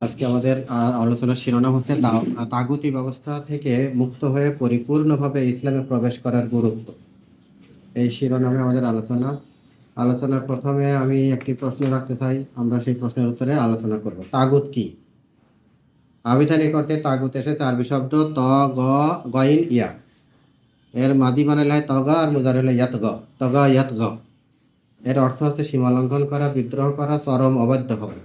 আজকে আমাদের আলোচনার শিরোনাম হচ্ছে তাগুতি ব্যবস্থা থেকে মুক্ত হয়ে পরিপূর্ণভাবে ইসলামে প্রবেশ করার গুরুত্ব। এই শিরোনামে আমাদের আলোচনার প্রথমে আমি একটি প্রশ্ন রাখতে চাই। আমরা সেই প্রশ্নের উত্তরে আলোচনা করব। তাগুত কি? আবিধানিক অর্থে তাগুত এসেছে আরবি শব্দ ত গ গইন ইয়া। এর মাদি বানালে হয় তগা আর মুজার হলে ইয়াত গ, তগা ইয়াত গ। এর অর্থ হচ্ছে সীমা লঙ্ঘন করা, বিদ্রোহ করা, চরম অবাধ্য হওয়া।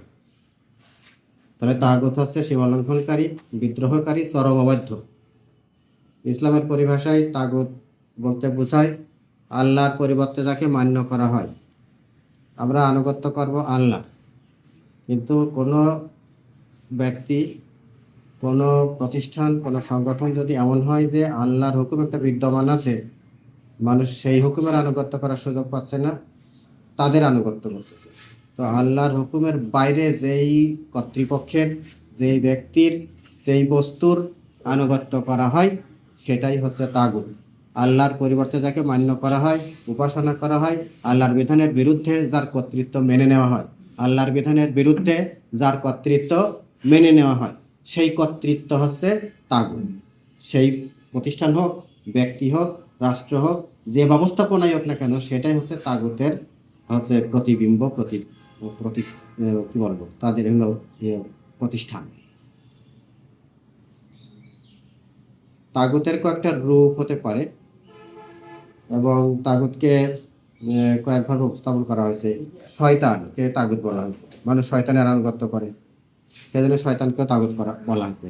তাহলে তাগুত হচ্ছে সীমা লঙ্ঘনকারী, বিদ্রোহকারী, চরম অবাধ্য। ইসলামের পরিভাষায় তাগুত বলতে বোঝায় আল্লাহর পরিবর্তে যাকে মান্য করা হয়। আমরা আনুগত্য করব আল্লাহ, কিন্তু কোনো ব্যক্তি, কোনো প্রতিষ্ঠান, কোনো সংগঠন যদি এমন হয় যে আল্লাহর হুকুম একটা বিদ্যমান আছে, মানুষ সেই হুকুমের আনুগত্য করার সুযোগ পাচ্ছে না, তাদের আনুগত্য করতেছে। তো আল্লাহর হুকুমের বাইরে যেই কর্তৃপক্ষের, যেই ব্যক্তির, যেই বস্তুর আনুগত্য করা হয় সেটাই হচ্ছে তাগুত। আল্লাহর পরিবর্তে যাকে মান্য করা হয়, উপাসনা করা হয়, আল্লাহর বিধানের বিরুদ্ধে যার কর্তৃত্ব মেনে নেওয়া হয়, আল্লাহর বিধানের বিরুদ্ধে যার কর্তৃত্ব মেনে নেওয়া হয়, সেই কর্তৃত্ব হচ্ছে তাগুত। সেই প্রতিষ্ঠান হোক, ব্যক্তি হোক, রাষ্ট্র হোক, যে ব্যবস্থাপনাই হোক না কেন, সেটাই হচ্ছে তাগুতের হচ্ছে প্রতিবিম্ব, কি বলবো, তাদের হলো প্রতিষ্ঠান। তাগুতের কয়েকটা রূপ হতে পারে এবং তাগুতকে কয়েকভাবে উপস্থাপন করা হয়েছে। শয়তানকে তাগুত বলা হয়েছে, মানুষ শয়তানের আনুগত্য করে, সেজন্য শয়তানকে তাগুত করা বলা হয়েছে।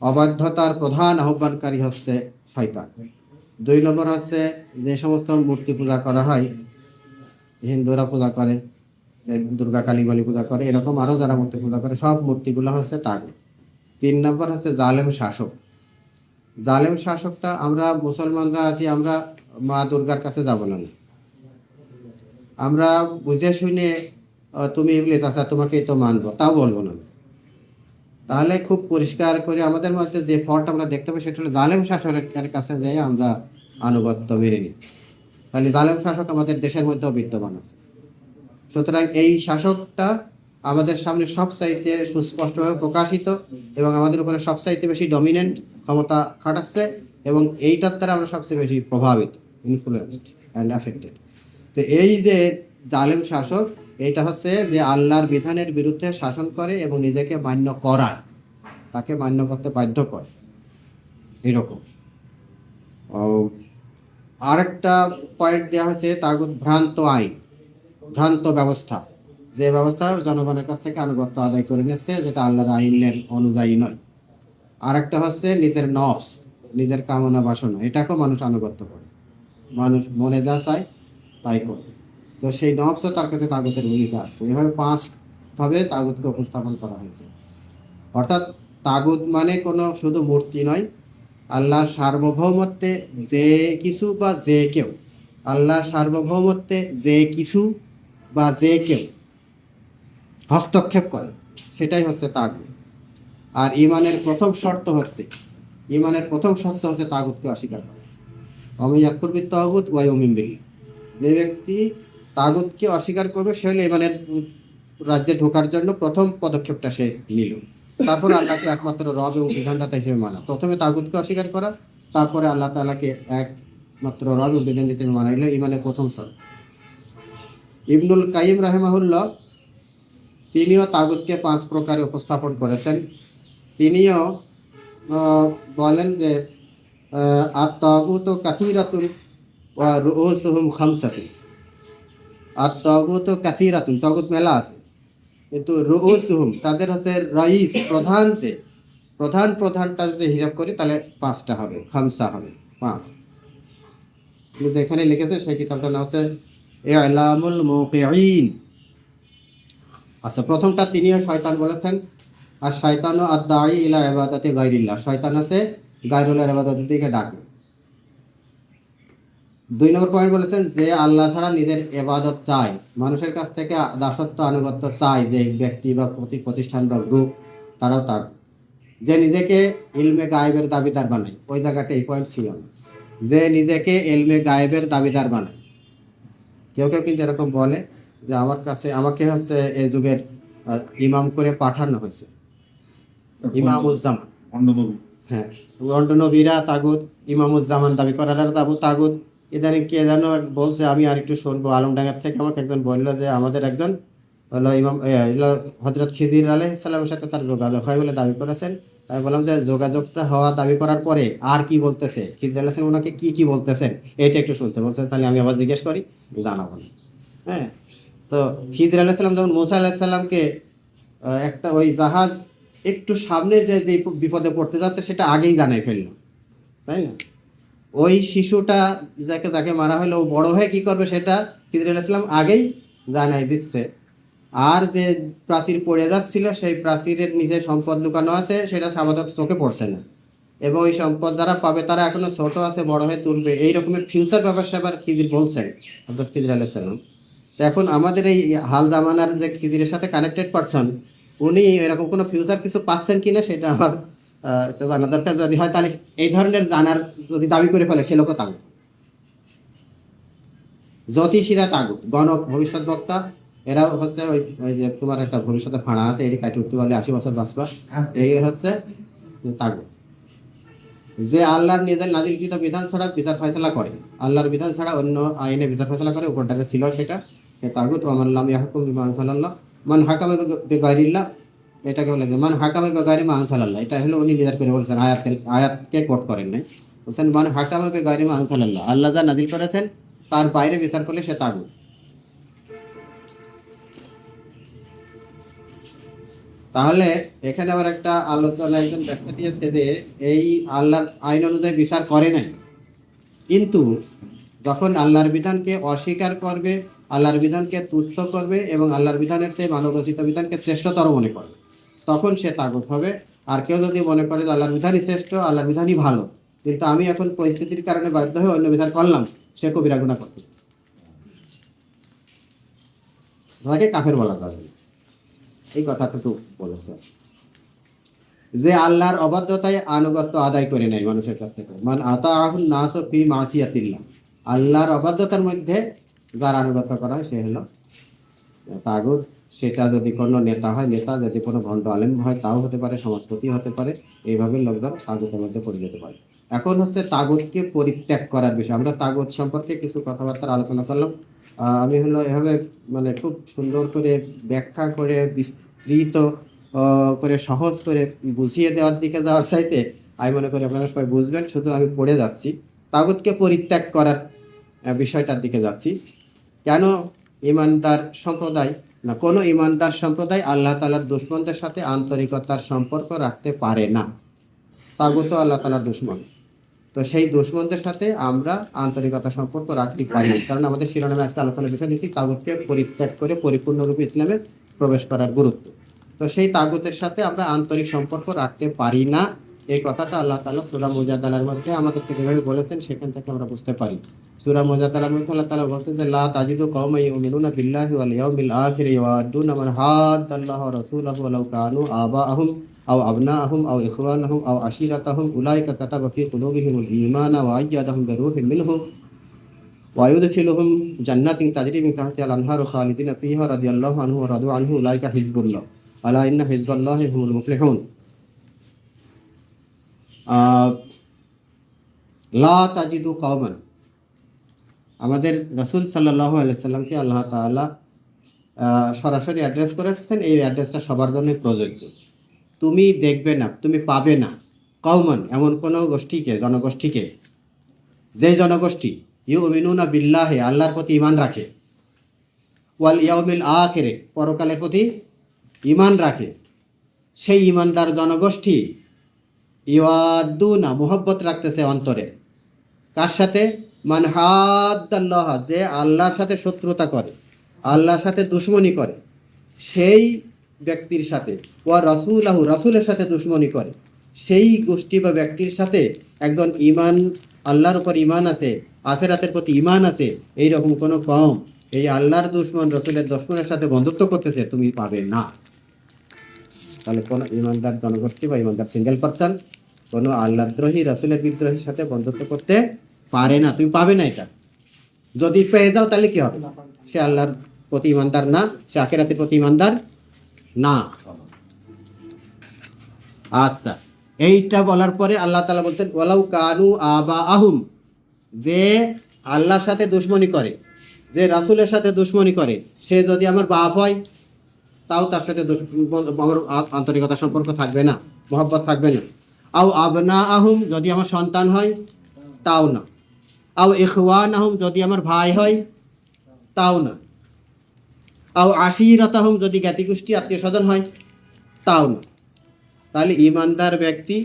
অবাধ্যতার প্রধান আহ্বানকারী হচ্ছে শয়তান। 2 নম্বর হচ্ছে যে সমস্ত মূর্তি পূজা করা হয়, হিন্দুরা পূজা করে, দুর্গা কালী বলি পূজা করে, এরকম আরও যারা মূর্তি পূজা করে, সব মূর্তিগুলো হচ্ছে তাগুত। 3 নম্বর হচ্ছে জালেম শাসক। জালেম শাসকটা আমরা মুসলমানরা আছি, আমরা মা দুর্গার কাছে যাব না, আমরা বুঝে শুনে তুমি ইবলিস, আচ্ছা তোমাকেই তো মানবো, তাও বলবো না। তাহলে খুব পরিষ্কার করে আমাদের মধ্যে যে ফল্ট আমরা দেখতে পাই সেটা হলো জালেম শাসকের কাছে যেয়ে আমরা আনুগত্য মেনে নিই। তাহলে জালেম শাসক আমাদের দেশের মধ্যেও বিদ্যমান আছে। সুতরাং এই শাসকটা আমাদের সামনে সবচাইতে সুস্পষ্টভাবে প্রকাশিত এবং আমাদের উপরে সবচাইতে বেশি ডমিনেন্ট ক্ষমতা খাটাচ্ছে, এবং এইটার দ্বারা আমরা সবচেয়ে বেশি প্রভাবিত, ইনফ্লুয়েন্সড অ্যান্ড অ্যাফেক্টেড। তো এই যে জালেম শাসক, এইটা হচ্ছে যে আল্লাহর বিধানের বিরুদ্ধে শাসন করে এবং নিজেকে মান্য করায়, তাকে মান্য করতে বাধ্য করে, এরকম। আরেকটা পয়েন্ট দেওয়া হয়েছে তাগুত ভ্রান্ত আইন, ভ্রান্ত ব্যবস্থা, যে ব্যবস্থা জনগণের কাছ থেকে আনুগত্য আদায় করে নিচ্ছে, যেটা আল্লাহর আইনের অনুযায়ী নয়। আরেকটা হচ্ছে নিজের নফস, নিজের কামনা বাসনা, এটাকেও মানুষ আনুগত্য করে, মানুষ মনে যা চায় তাই করে। তো সেই নফসও তার কাছে তাগুতের ভূমিকা আসছে। এভাবে 5 ভাবে তাগুতকে উপস্থাপন করা হয়েছে। অর্থাৎ তাগুত মানে কোনো শুধু মূর্তি নয়, আল্লাহর সার্বভৌমত্বে যে কিছু বা যে কেউ, আল্লাহর সার্বভৌমত্বে যে কিছু বা যে কেউ হস্তক্ষেপ করে, সেটাই হচ্ছে তাগুত। আর ইমানের প্রথম শর্ত হচ্ছে তাগুতকে অস্বীকার করা। আমি ইয়াকফুর বিত তাগুত ওয়া ইউমিন বিল্লাহ। যে ব্যক্তি তাগুতকে অস্বীকার করবে সে হলো ইমানের রাজ্যে ঢোকার জন্য প্রথম পদক্ষেপটা সে নিল। তারপর আল্লাহকে একমাত্র রব এবং বিধানদাতা হিসেবে মানা। প্রথমে তাগুতকে অস্বীকার করা, তারপরে আল্লাহ তাআলাকে একমাত্র রব এবং বিধানদাতা হিসেবে মানা হলো ইমানের প্রথম শর্ত। ইবনুল কাইয়িম রাহিমাহুল্লাহ তিনিও তাগুতকে 5 প্রকারে উপস্থাপন করেছেন। তিনিও বলেন যে আত-তাগুতু কাসীরাতুন ওয়া রুউসুহুম খামসাতুন। আত-তাগুতু কাসীরাতুন, তাগুত মেলা আছে, কিন্তু রুউসুহুম, তাদের হচ্ছে রাইস, প্রধানটা যদি হিসাব করি তাহলে 5টা হবে, খামসা হবে, 5। কিন্তু এখানে লিখেছে সেই কিতাবটার নাম হচ্ছে ইলামুল মুকিঈন। আচ্ছা, প্রথমটা তিনিও শয়তান বলেছেন। আর শয়তানও আদ-দাঈ ইলা ইবাদাতি গায়রিল্লাহ, শয়তান আছে গায়রুল্লাহর ইবাদতের দিকে ডাকে। 2 নম্বর পয়েন্ট বলেছেন যে আল্লাহ ছাড়া নিজের ইবাদত চায়, মানুষের কাছ থেকে দাসত্ব আনুগত্য চায় যে ব্যক্তি বা প্রতিষ্ঠান বা গ্রুপ, তারাও তার। যে নিজেকে ইলমে গায়েবের দাবিদার বানায়, ওই জায়গাটা এই পয়েন্ট ছিল না, যে নিজেকে ইলমে গায়েবের দাবিদার বানায়। কেউ কেউ কিন্তু এরকম বলে যে আমাকে হচ্ছে এই যুগের ইমাম করে পাঠানো হয়েছে, ইমামুজ্জামান, হ্যাঁ, অন্য নবীরা তাগুত, ইমামুজ্জামান দাবি করার তাগুত। ইদানিং কে যেন বলছে, আমি আর একটু শুনবো, আলমডাঙ্গার থেকে আমাকে একজন বললো যে আমাদের একজন হলো ইমাম হজরত খিদির আলাইহিস সালামের সাথে তার যোগাযোগ হয় বলে দাবি করেছেন। তাই বললাম যে যোগাযোগটা হওয়া দাবি করার পরে আর কি বলতেছে, খিদির আলাইহিস সালাম ওনাকে কি কি বলতেছেন এটা একটু শুনতে বলছে। তাহলে আমি আবার জিজ্ঞেস করি, জানাবো না। হ্যাঁ, তো খিদির আলাইহিস সালাম যেমন মুসা আলাইহিস সালামকে একটা ওই জাহাজ একটু সামনে যে যে বিপদে পড়তে যাচ্ছে সেটা আগেই জানাই ফেললো, তাই না? ওই শিশুটা যাকে যাকে মারা হলো ও বড় হয়ে কি করবে সেটা খিদির আলাইহিস সালাম আগেই জানাই দিচ্ছে। আর যে প্রাচীর পড়ে যাচ্ছিল সেই প্রাচীরের নিচে সম্পদ লুকানো আছে সেটা সাধারণত চোখে পড়ছে না, এবং এই সম্পদ যারা পাবে তারা এখনো ছোট আছে, বড় হয়ে তুলবে, এই রকমের ফিউচার ব্যাপার স্যাপার খিদির বলছেন হযরত খিদির আলাইহিস সালাম। তো এখন আমাদের এই হাল জামানার যে খিদিরের সাথে কানেক্টেড পারসন, উনি এরকম কোনো ফিউচার কিছু পাচ্ছেন কিনা সেটা আমার একটা জানা দরকার। যদি হয় তাহলে এই ধরনের জানার যদি দাবি করে ফেলে সে লোকও তাগুত। জ্যোতিষীরা তাগুত, গণক, ভবিষ্যৎ বক্তা, এরাও হচ্ছে ওই ওই যে তোমার একটা ভবিষ্যতে ফাঁড়া আছে এটি কাটি উঠতে পারলে 80 বছর বাঁচবা, এই হচ্ছে তাগুত। যে আল্লাহর নিজের নাজিলকৃত বিধান ছাড়া বিচার ফয়সালা করে, আল্লাহর বিধান ছাড়া অন্য আইনে বিচার ফয়সালা করে, উপরটারে ছিল সেটা সে তাগুত। ওয়া মান লাম ইয়াহকুম বিমা আনজালাল্লাহ মান হাকামা বিগাইরিল্লাহ, এটাকে বলে যে মান হাকামা বিগাইরি মা আনজালাল্লাহ, এটা হলো উনি নিজের করে বলছেন, আয়াতকে কোট করেন নাই, বলছেন মান হাকামা বিগাইরি মা আনজালাল্লাহ, আল্লাহ যা নাজিল করেছেন তার বাইরে বিচার করলে সে তাগুত। তাহলে এখানে আবার একটা আলোচনা একজন ব্যাখ্যা দিয়েছে যে এই আল্লাহর আইন অনুযায়ী বিচার করে নাই, কিন্তু যখন আল্লাহর বিধানকে অস্বীকার করবে, আল্লাহর বিধানকে তুচ্ছ করবে এবং আল্লাহর বিধানের চেয়ে মানব রচিত বিধানকে শ্রেষ্ঠতর মনে করবে, তখন সে তাগুত হবে। আর কেউ যদি মনে করে যে আল্লাহর বিধানই শ্রেষ্ঠ, আল্লাহর বিধানই ভালো, কিন্তু আমি এখন পরিস্থিতির কারণে বাধ্য হয়ে অন্য বিধান করলাম, সে কবিরা গুনাহ করতেছে, তাকে কাফের বলা যাবে না। এই কথাটুকু বলেছে যে আল্লাহর অবাধ্যতায় আনুগত্য আদায় করে নেয় মানুষের কাছ থেকে, মান আতাআহুন নাস ফি মাসিয়াতিল্লাহ, আল্লাহর অবাধ্যতার মধ্যে যার আনুগত্য করা হয় সে হলো তাগুত। সেটা যদি কোনো নেতা হয় নেতা, যদি কোনো ভণ্ড আলেম হয় তাও হতে পারে, সমাজপতি হতে পারে, এইভাবে লোকজন তাগুতের মধ্যে পড়ে যেতে পারে। এখন হচ্ছে তাগুতকে পরিত্যাগ করার বিষয়। আমরা তাগুত সম্পর্কে কিছু কথাবার্তা আলোচনা করলাম। আমি হলো এভাবে মানে খুব সুন্দর করে ব্যাখ্যা করে বিস্তৃত করে সহজ করে বুঝিয়ে দেওয়ার দিকে যাওয়ার চাইতে আমি মনে করি আপনারা সবাই বুঝবেন, শুধু আমি পড়ে যাচ্ছি তাগুতকে পরিত্যাগ করার বিষয়টার দিকে যাচ্ছি। কেন ইমানদার সম্প্রদায় না, কোনো ইমানদার সম্প্রদায় আল্লাহ তাআলার দুশমনদের সাথে আন্তরিকতার সম্পর্ক রাখতে পারে না। তাগুত আল্লাহ তাআলার দুশমন, তো সেই দুশমনদের সাথে আমরা আন্তরিকতার সম্পর্ক রাখতে পারি, কারণ আমাদের শিরোনামে আজকে আলোচনার বিষয় দিচ্ছি তাগুতকে পরিত্যাগ করে পরিপূর্ণরূপে ইসলামে প্রবেশ করার গুরুত্ব। তো সেই তাগুতের সাথে আমরা আন্তরিক সম্পর্ক রাখতে পারি না, এই কথাটা আল্লাহ তাআলা সূরা মুজাদালার মধ্যে আমাদেরকে যেভাবে বলেছেন সেখান থেকে আমরা বুঝতে পারি। সূরা মুজাদালার মধ্যে আল্লাহ তাআলা বলেছেন যে লা তাজিদু কওমান ইউমিনুনা বিল্লাহি ওয়াল ইয়াউমিল আখির ইয়াওয়াদুনা মান হাদ্দাল্লাহা ওয়া রাসূলাহু ওয়ালাউ কানু আবাআহুম আও আবনাআহুম আও ইখওয়ানাহুম আও আশীরাতাহুম উলাইকা কাতাবা ফি কুলুবিহিমুল ঈমানা ওয়া আইয়াদাহুম বিরূহিম মিনহু ওয়া ইউদখিলুহুম জান্নাতিন তাজরি মিন তাহতিহাল আনহারু খালিদিনা ফিহা রাদিয়াল্লাহু আনহু ওয়া রাদু আনহু উলাইকা হিজবুল্লাহ আলা ইন্না হিজবাল্লাহি হুমুল মুফলিহুন। লা তাজিদু কওমান, আমাদের রাসূল সাল্লাল্লাহু আলাইহি সাল্লামকে আল্লাহ তাআলা সরাসরি অ্যাড্রেস করেছেন, এই অ্যাড্রেসটা সবার জন্যই প্রযোজ্য। তুমি দেখবে না, তুমি পাবে না কওমান এমন কোনো গোষ্ঠীকে, জনগোষ্ঠীকে, যে জনগোষ্ঠী ইউমিনুনা বিল্লাহি আল্লাহর প্রতি ঈমান রাখে, ওয়াল ইয়াউমিল আখিরে পরকালের প্রতি ঈমান রাখে, সেই ঈমানদার জনগোষ্ঠী ইওয়াদুনা মুহাব্বত রাখতেছে অন্তরে, কার সাথে? মান হাদ্দাল্লাহ, যে আল্লাহর সাথে শত্রুতা করে, আল্লাহর সাথে দুশমনি করে, সেই ব্যক্তির সাথে, ওয়া রাসূলাহু রাসূলের সাথে দুশমনি করে, সেই গোষ্ঠী বা ব্যক্তির সাথে একজন ঈমান, আল্লাহর উপর ঈমান আছে, আখিরাতের প্রতি ঈমান আছে, এই রকম কোনো কওম এই আল্লাহর দুশমন রাসূলের দুশমনের সাথে বন্ধুত্ব করতেছে তুমি পাবে না। তাহলে কোনো ঈমানদার জনগোষ্ঠী বা ঈমানদার সিঙ্গেল পারসন কোনো আল্লাহদ্রোহী রাসূলের বিদ্রোহীর সাথে বন্ধুত্ব করতে পারে না, তুমি পাবে না। এটা যদি পেয়ে যাও তাহলে কি হবে? সে আল্লাহর প্রতি ঈমানদার না, সে আখিরাতের প্রতি ঈমানদার না। আচ্ছা, এইটা বলার পরে আল্লাহ তাআলা বলছেন ওয়ালাউ কানু আবা আহুম, যে আল্লাহর সাথে দুশমনি করে, যে রাসূলের সাথে দুশমনি করে, সে যদি আমার বাপ হয় তাও তার সাথে আমার আন্তরিকতা সম্পর্ক থাকবে না, মহব্বত থাকবে না। আও আবনা আহুম, যদি আমার সন্তান হয় তাও না। আও ইখওয়ান আহুম, যদি আমার ভাই হয় তাও না। আও আশিরাত আহুম, যদি জ্ঞাতিগোষ্ঠী আত্মীয় স্বজন হয় তাও না। তাহলে ইমানদার ব্যক্তি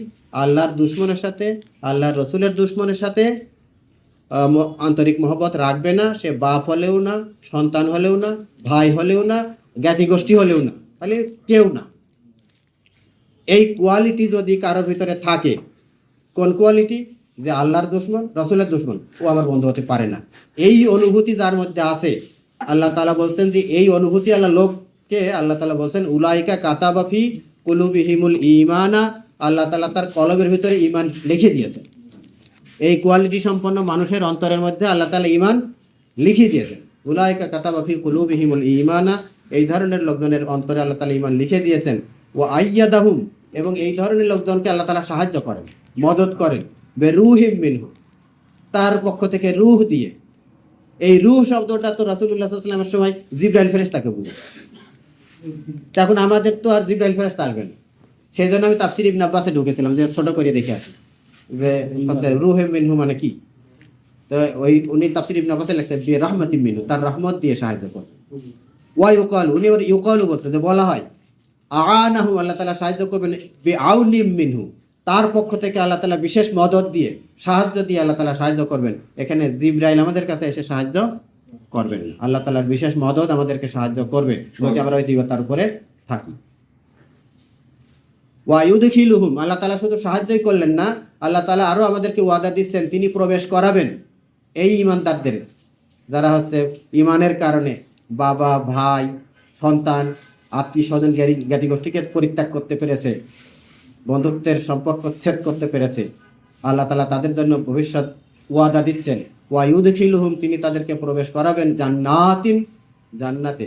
আল্লাহর দুশমনের সাথে, আল্লাহর রসুলের দুশমনের সাথে আন্তরিক মহব্বত রাখবে না। সে বাপ হলেও না, সন্তান হলেও না, ভাই হলেও না, জ্ঞাতিগোষ্ঠী হলেও না, তাহলে কেউ না। এই কোয়ালিটি যদি কারোর ভিতরে থাকে, কোন কোয়ালিটি? যে আল্লাহর দুশমন, রসুলের দুশমন, ও আমার বন্ধু হতে পারে না। এই অনুভূতি যার মধ্যে আছে, আল্লাহ তাআলা বলছেন যে এই অনুভূতি আল্লাহ লোককে, আল্লাহ তাআলা বলছেন উলাইকা কাতাবাফি কুলুবিহিমুল ঈমানা, আল্লাহ তাআলা তার কলবের ভিতরে ঈমান লিখে দিয়েছেন। এই কোয়ালিটি সম্পন্ন মানুষের অন্তরের মধ্যে আল্লাহ তাআলা ঈমান লিখে দিয়েছেন। উলাইকা কাতাবাফি কুলুবিহিমুল ঈমানা, এই ধরনের লোকজনের অন্তরে আল্লাহ তাআলা ঈমান লিখে দিয়েছেন। ওয়া আইয়াদাহুম, এবং এই ধরনের লোকজনকে আল্লাহ তাআলা সাহায্য করেন, মদদ করেন, বেরুহিম মিনহু, তার পক্ষ থেকে রূহ দিয়ে। এই রূহ শব্দটা তো রাসূলুল্লাহ সাল্লাল্লাহু আলাইহি ওয়াসাল্লামের সময় জিবরাইল ফেরেশতাকে বুঝায়। এখন আমাদের তো আর জিবরাইল ফেরেশতা আসবে না। সেই জন্য আমি তাফসীর ইবনে আব্বাসে ঢুকেছিলাম যে ছোট করে দেখে আসি যে রূহে মিনহু মানে কি। তো উনি তাফসীর ইবনে আব্বাসে লেখছে বি রাহমাতিন মিনহু, তার রহমত দিয়ে সাহায্য করে। ওয়া ইউকালু, উনি আবার ইউকালু বলছে যে বলা হয় আ'ানাহু, আল্লাহ তাআলা সাহায্য করবেন বি আউনিম মিনহু, তার পক্ষ থেকে আল্লাহ তাআলা বিশেষ মদদ দিয়ে, সাহায্য দিয়ে আল্লাহ তাআলা সাহায্য করবেন। এখানে জিবরাইল আমাদের কাছে এসে সাহায্য করবেন না, আল্লাহ তাআলার বিশেষ মদদ আমাদেরকে সাহায্য করবে যদি আমরা ওই দৃঢ়তার উপরে থাকি। ওয়া ইউদখিলুহুম, আল্লাহ তাআলা শুধু সাহায্যই করলেন না, আল্লাহ তাআলা আরও আমাদেরকে ওয়াদা দিচ্ছেন তিনি প্রবেশ করাবেন এই ঈমানদারদের, যারা হচ্ছে ঈমানের কারণে বাবা, ভাই, সন্তান, আত্মীয় স্বজন, জ্ঞাতিগোষ্ঠীকে পরিত্যাগ করতে পেরেছে, বন্ধুত্বের সম্পর্ক ছেদ করতে পেরেছে, আল্লাহ তাআলা তাদের জন্য ভবিষ্যৎ ওয়াদা দিচ্ছেন। ওয়া ইউদখিলুহুম, তিনি তাদেরকে প্রবেশ করাবেন জান্নাতিন, জান্নাতে,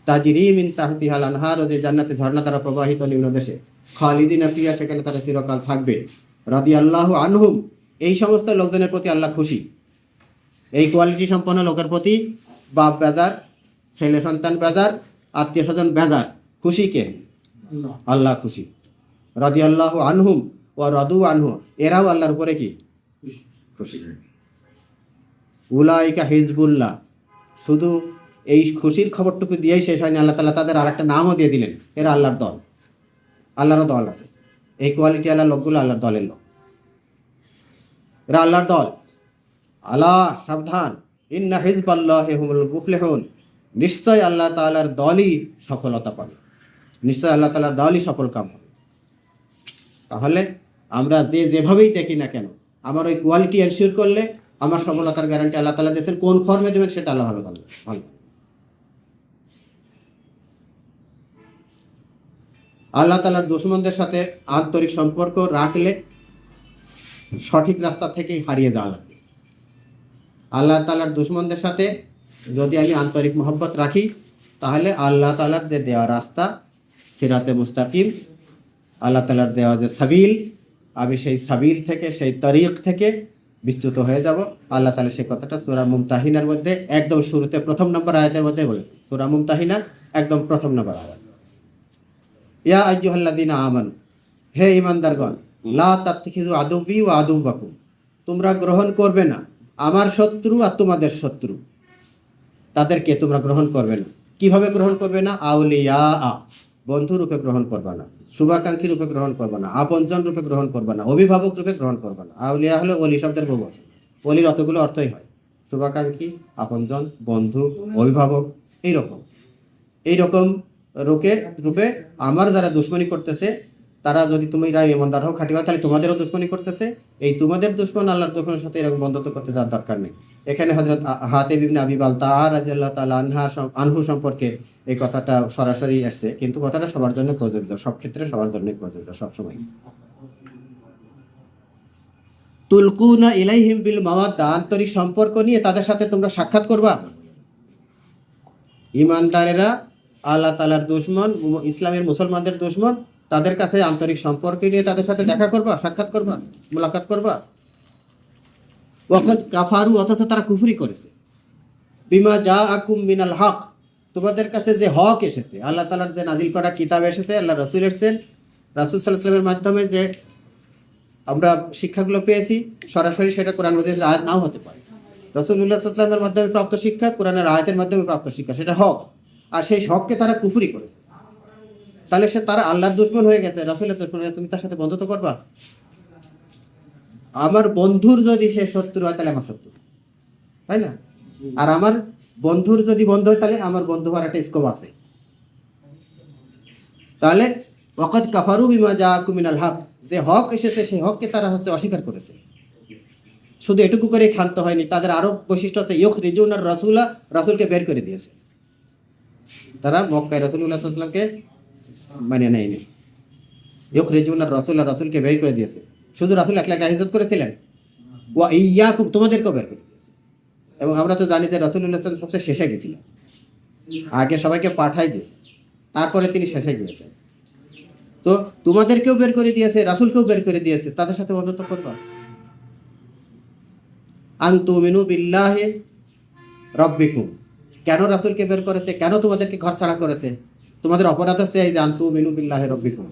তাজরি মিন তাহতিহাল আনহার, যে জান্নাতে ঝর্ণা দ্বারা প্রবাহিত নিম্নদেশে, খালিদিনা ফিহা, সেখানে তারা চিরকাল থাকবে। রাদিয়াল্লাহু আনহুম, এই সমস্ত লোকজনের প্রতি আল্লাহ খুশি। এই কোয়ালিটি সম্পন্ন লোকের প্রতি বাপ বেজার, ছেলে সন্তান বেজার, আত্মীয় স্বজন বেজার, খুশি কে? আল্লাহ খুশি। রাদিয়াল্লাহু আনহুম ওয়া রাদু আনহু, এরাও আল্লাহর উপরে কি? খুশি। উলাইকা হিজবুল্লাহ, শুধু এই খুশির খবরটুকু দিয়েই শেষ হয়নি, আল্লাহ তাআলা তাদের আরেকটা নামও দিয়ে দিলেন, এরা আল্লাহর দল। আল্লাহরও দল আছে। এই কোয়ালিটি আল্লাহ লোকগুলো আল্লাহর দলের লোক, এরা আল্লাহর দল। আলা, সাবধান, ইন্না হিজবাল্লাহি হুমুল মুফলিহুন, নিশ্চয় আল্লাহ তাআলার দলই সফলতা পাবে, নিশ্চয় আল্লাহ তাআলার দলই সফল কাম হবে। তাহলে আমরা যেভাবেই দেখি না কেন, আমার ওই কোয়ালিটি এনশিওর করলে আমার সফলতার গ্যারান্টি আল্লাহ তাআলা দিয়েছেন। কোন ফর্মে দেবেন সেটা আল্লাহ ভালো জানেন। ভালো, আল্লাহ তাআলার দুশমনদের সাথে আন্তরিক সম্পর্ক রাখলে সঠিক রাস্তা থেকেই হারিয়ে যাওয়া লাগবে। আল্লাহ তাআলার দুশমনদের সাথে যদি আমি আন্তরিক মহব্বত রাখি, তাহলে আল্লাহ তাআলার যে দেওয়া রাস্তা, সিরাতে মুস্তাকিম, আল্লাহ তাআলার দেওয়া যে সাবিল, আমি সেই সাবিল থেকে, সেই তরিক থেকে বিচ্যুত হয়ে যাব। আল্লাহ তাআলা সেই কথাটা সূরা মুমতাহিনার মধ্যে একদম শুরুতে প্রথম নম্বর আয়াতের মধ্যে বলে, সূরা মুমতাহিনা একদম প্রথম নম্বর আয়াত, ইয়া আইয়ুহাল্লাযীনা আমানু, হে ঈমানদারগণ, লা তাত্তাখিযু আদুব্বি ওয়া আদুব্বাকুম, তোমরা গ্রহণ করবে না আমার শত্রু আর তোমাদের শত্রু, তাদেরকে তোমরা গ্রহণ করবে না। কিভাবে গ্রহণ করবে না? আউলিয়া, বন্ধু রূপে গ্রহণ করবে না, শুভাকাঙ্ক্ষী রূপে গ্রহণ করবে না, আপনজন রূপে গ্রহণ করবে না, অভিভাবক রূপে গ্রহণ করবে না। আউলিয়া হলো ওলি শব্দের বহুবচন, ওলির অতগুলো অর্থই হয়, শুভাকাঙ্ক্ষী, আপনজন, বন্ধু, অভিভাবক, এইরকম রূপে আমার যারা দুশমনী করতেছে, তারা যদি তোমরা ইমানদার হও, খাঁটি হও, তাহলে তোমাদেরও দুশমনী করতেছে। এই তোমাদের দুশমন আল্লাহর দুশমনের সাথে এরকম বন্ধুত্ব করতে যাওয়ার দরকার নেই। এখানে হযরত হাতিব ইবনে আবি বালতাআ রাদিয়াল্লাহু তাআলা আনহু সম্পর্কে এই কথাটা সরাসরি আসছে, কিন্তু কথাটা সবার জন্য প্রযোজ্য, সব ক্ষেত্রে সবার জন্যই প্রযোজ্য, সবসময়। তুলকুনা ইলাইহিম বিল মাওয়াদ্দা, আন্তরিক সম্পর্ক নিয়ে তাদের সাথে তোমরা সাক্ষাৎ করবা। ইমানদারেরা আল্লাহ তাআলার দুশমন, ইসলামের মুসলমানদের দুশমন, তাদের কাছে আন্তরিক সম্পর্ক নিয়ে তাদের সাথে দেখা করবা, সাক্ষাৎ করবা, মোলাকাত করবা। ওয়াকাদ কাফারু, অথচ তারা কুফরি করেছে। বিমা যা আকুম মিনাল হক, তোমাদের কাছে যে হক এসেছে, আল্লাহ তাআলার যে নাজিল করা কিতাব এসেছে, আল্লাহ রাসূল এসেছেন, রাসূল সাল্লাল্লাহু আলাইহি ওয়াসাল্লামের মাধ্যমে যে আমরা শিক্ষাগুলো পেয়েছি, সরাসরি সেটা কোরআন মাজিদের আয়াত নাও হতে পারে। রাসূলুল্লাহ সাল্লাল্লাহু আলাইহি ওয়াসাল্লামের মাধ্যমে প্রাপ্ত শিক্ষা, কোরআনের আয়াতের মাধ্যমে প্রাপ্ত শিক্ষা, সেটা হক। আর সেই হককে তারা কুফরি করেছে। তাহলে তারা আল্লাহর দুশমন হয়ে গেছে, রাসূলের দুশমন হয়ে, তুমি তার সাথে বন্ধুত্ব করবা? আমার বন্ধুর যদি সে শত্রু হয় তাহলে আমার শত্রু, তাই না? আর আমার বন্ধুর যদি বন্ধু হয় তাহলে আমার বন্ধু হওয়ার একটা স্কোপ আছে। তাহলে ওয়াকাদ কাফারু বিমা জাআকুম মিনাল হক, যে হক এসেছে সেই হককে তারা অস্বীকার করেছে। শুধু এটুকু করে ক্ষান্ত হয়নি, তাদের আরো বৈশিষ্ট্য আছে, ইউখরিজুনার রাসূলা, রাসূলকে বের করে দিয়েছে। তারা মক্কায় রাসূলুল্লাহ সাল্লাল্লাহু আলাইহি ওয়াসাল্লামকে মানে নেয়নি। ইউখরিজুনার রাসূলা, রাসূলকে বের করে দিয়েছে। শুধু রাসূল একলা হিজরত করেছিলেন? ওয়া ইয়াকুম, তোমাদেরকেও বের করে দিয়েছে। এবং আমরা তো জানি যে রাসূলুল্লাহ সাল্লাল্লাহু আলাইহি ওয়াসাল্লাম সবচেয়ে শেষে গেছিলেন, আগে সবাইকে পাঠাই দিয়েছে, তারপরে তিনি শেষে গিয়েছেন। তো তোমাদেরকেও বের করে দিয়েছে, রাসূলকেও বের করে দিয়েছে, তাদের সাথে বন্ধুত্ব করবা? আন তুমিনু বিল্লাহি রাব্বিকুম, কেন রাসূলকে বের করেছে, কেন তোমাদেরকে ঘর ছাড়া করেছে? তোমাদের অপরাধ হচ্ছে এই যে আন তুমিনু বিল্লাহি রাব্বিকুম,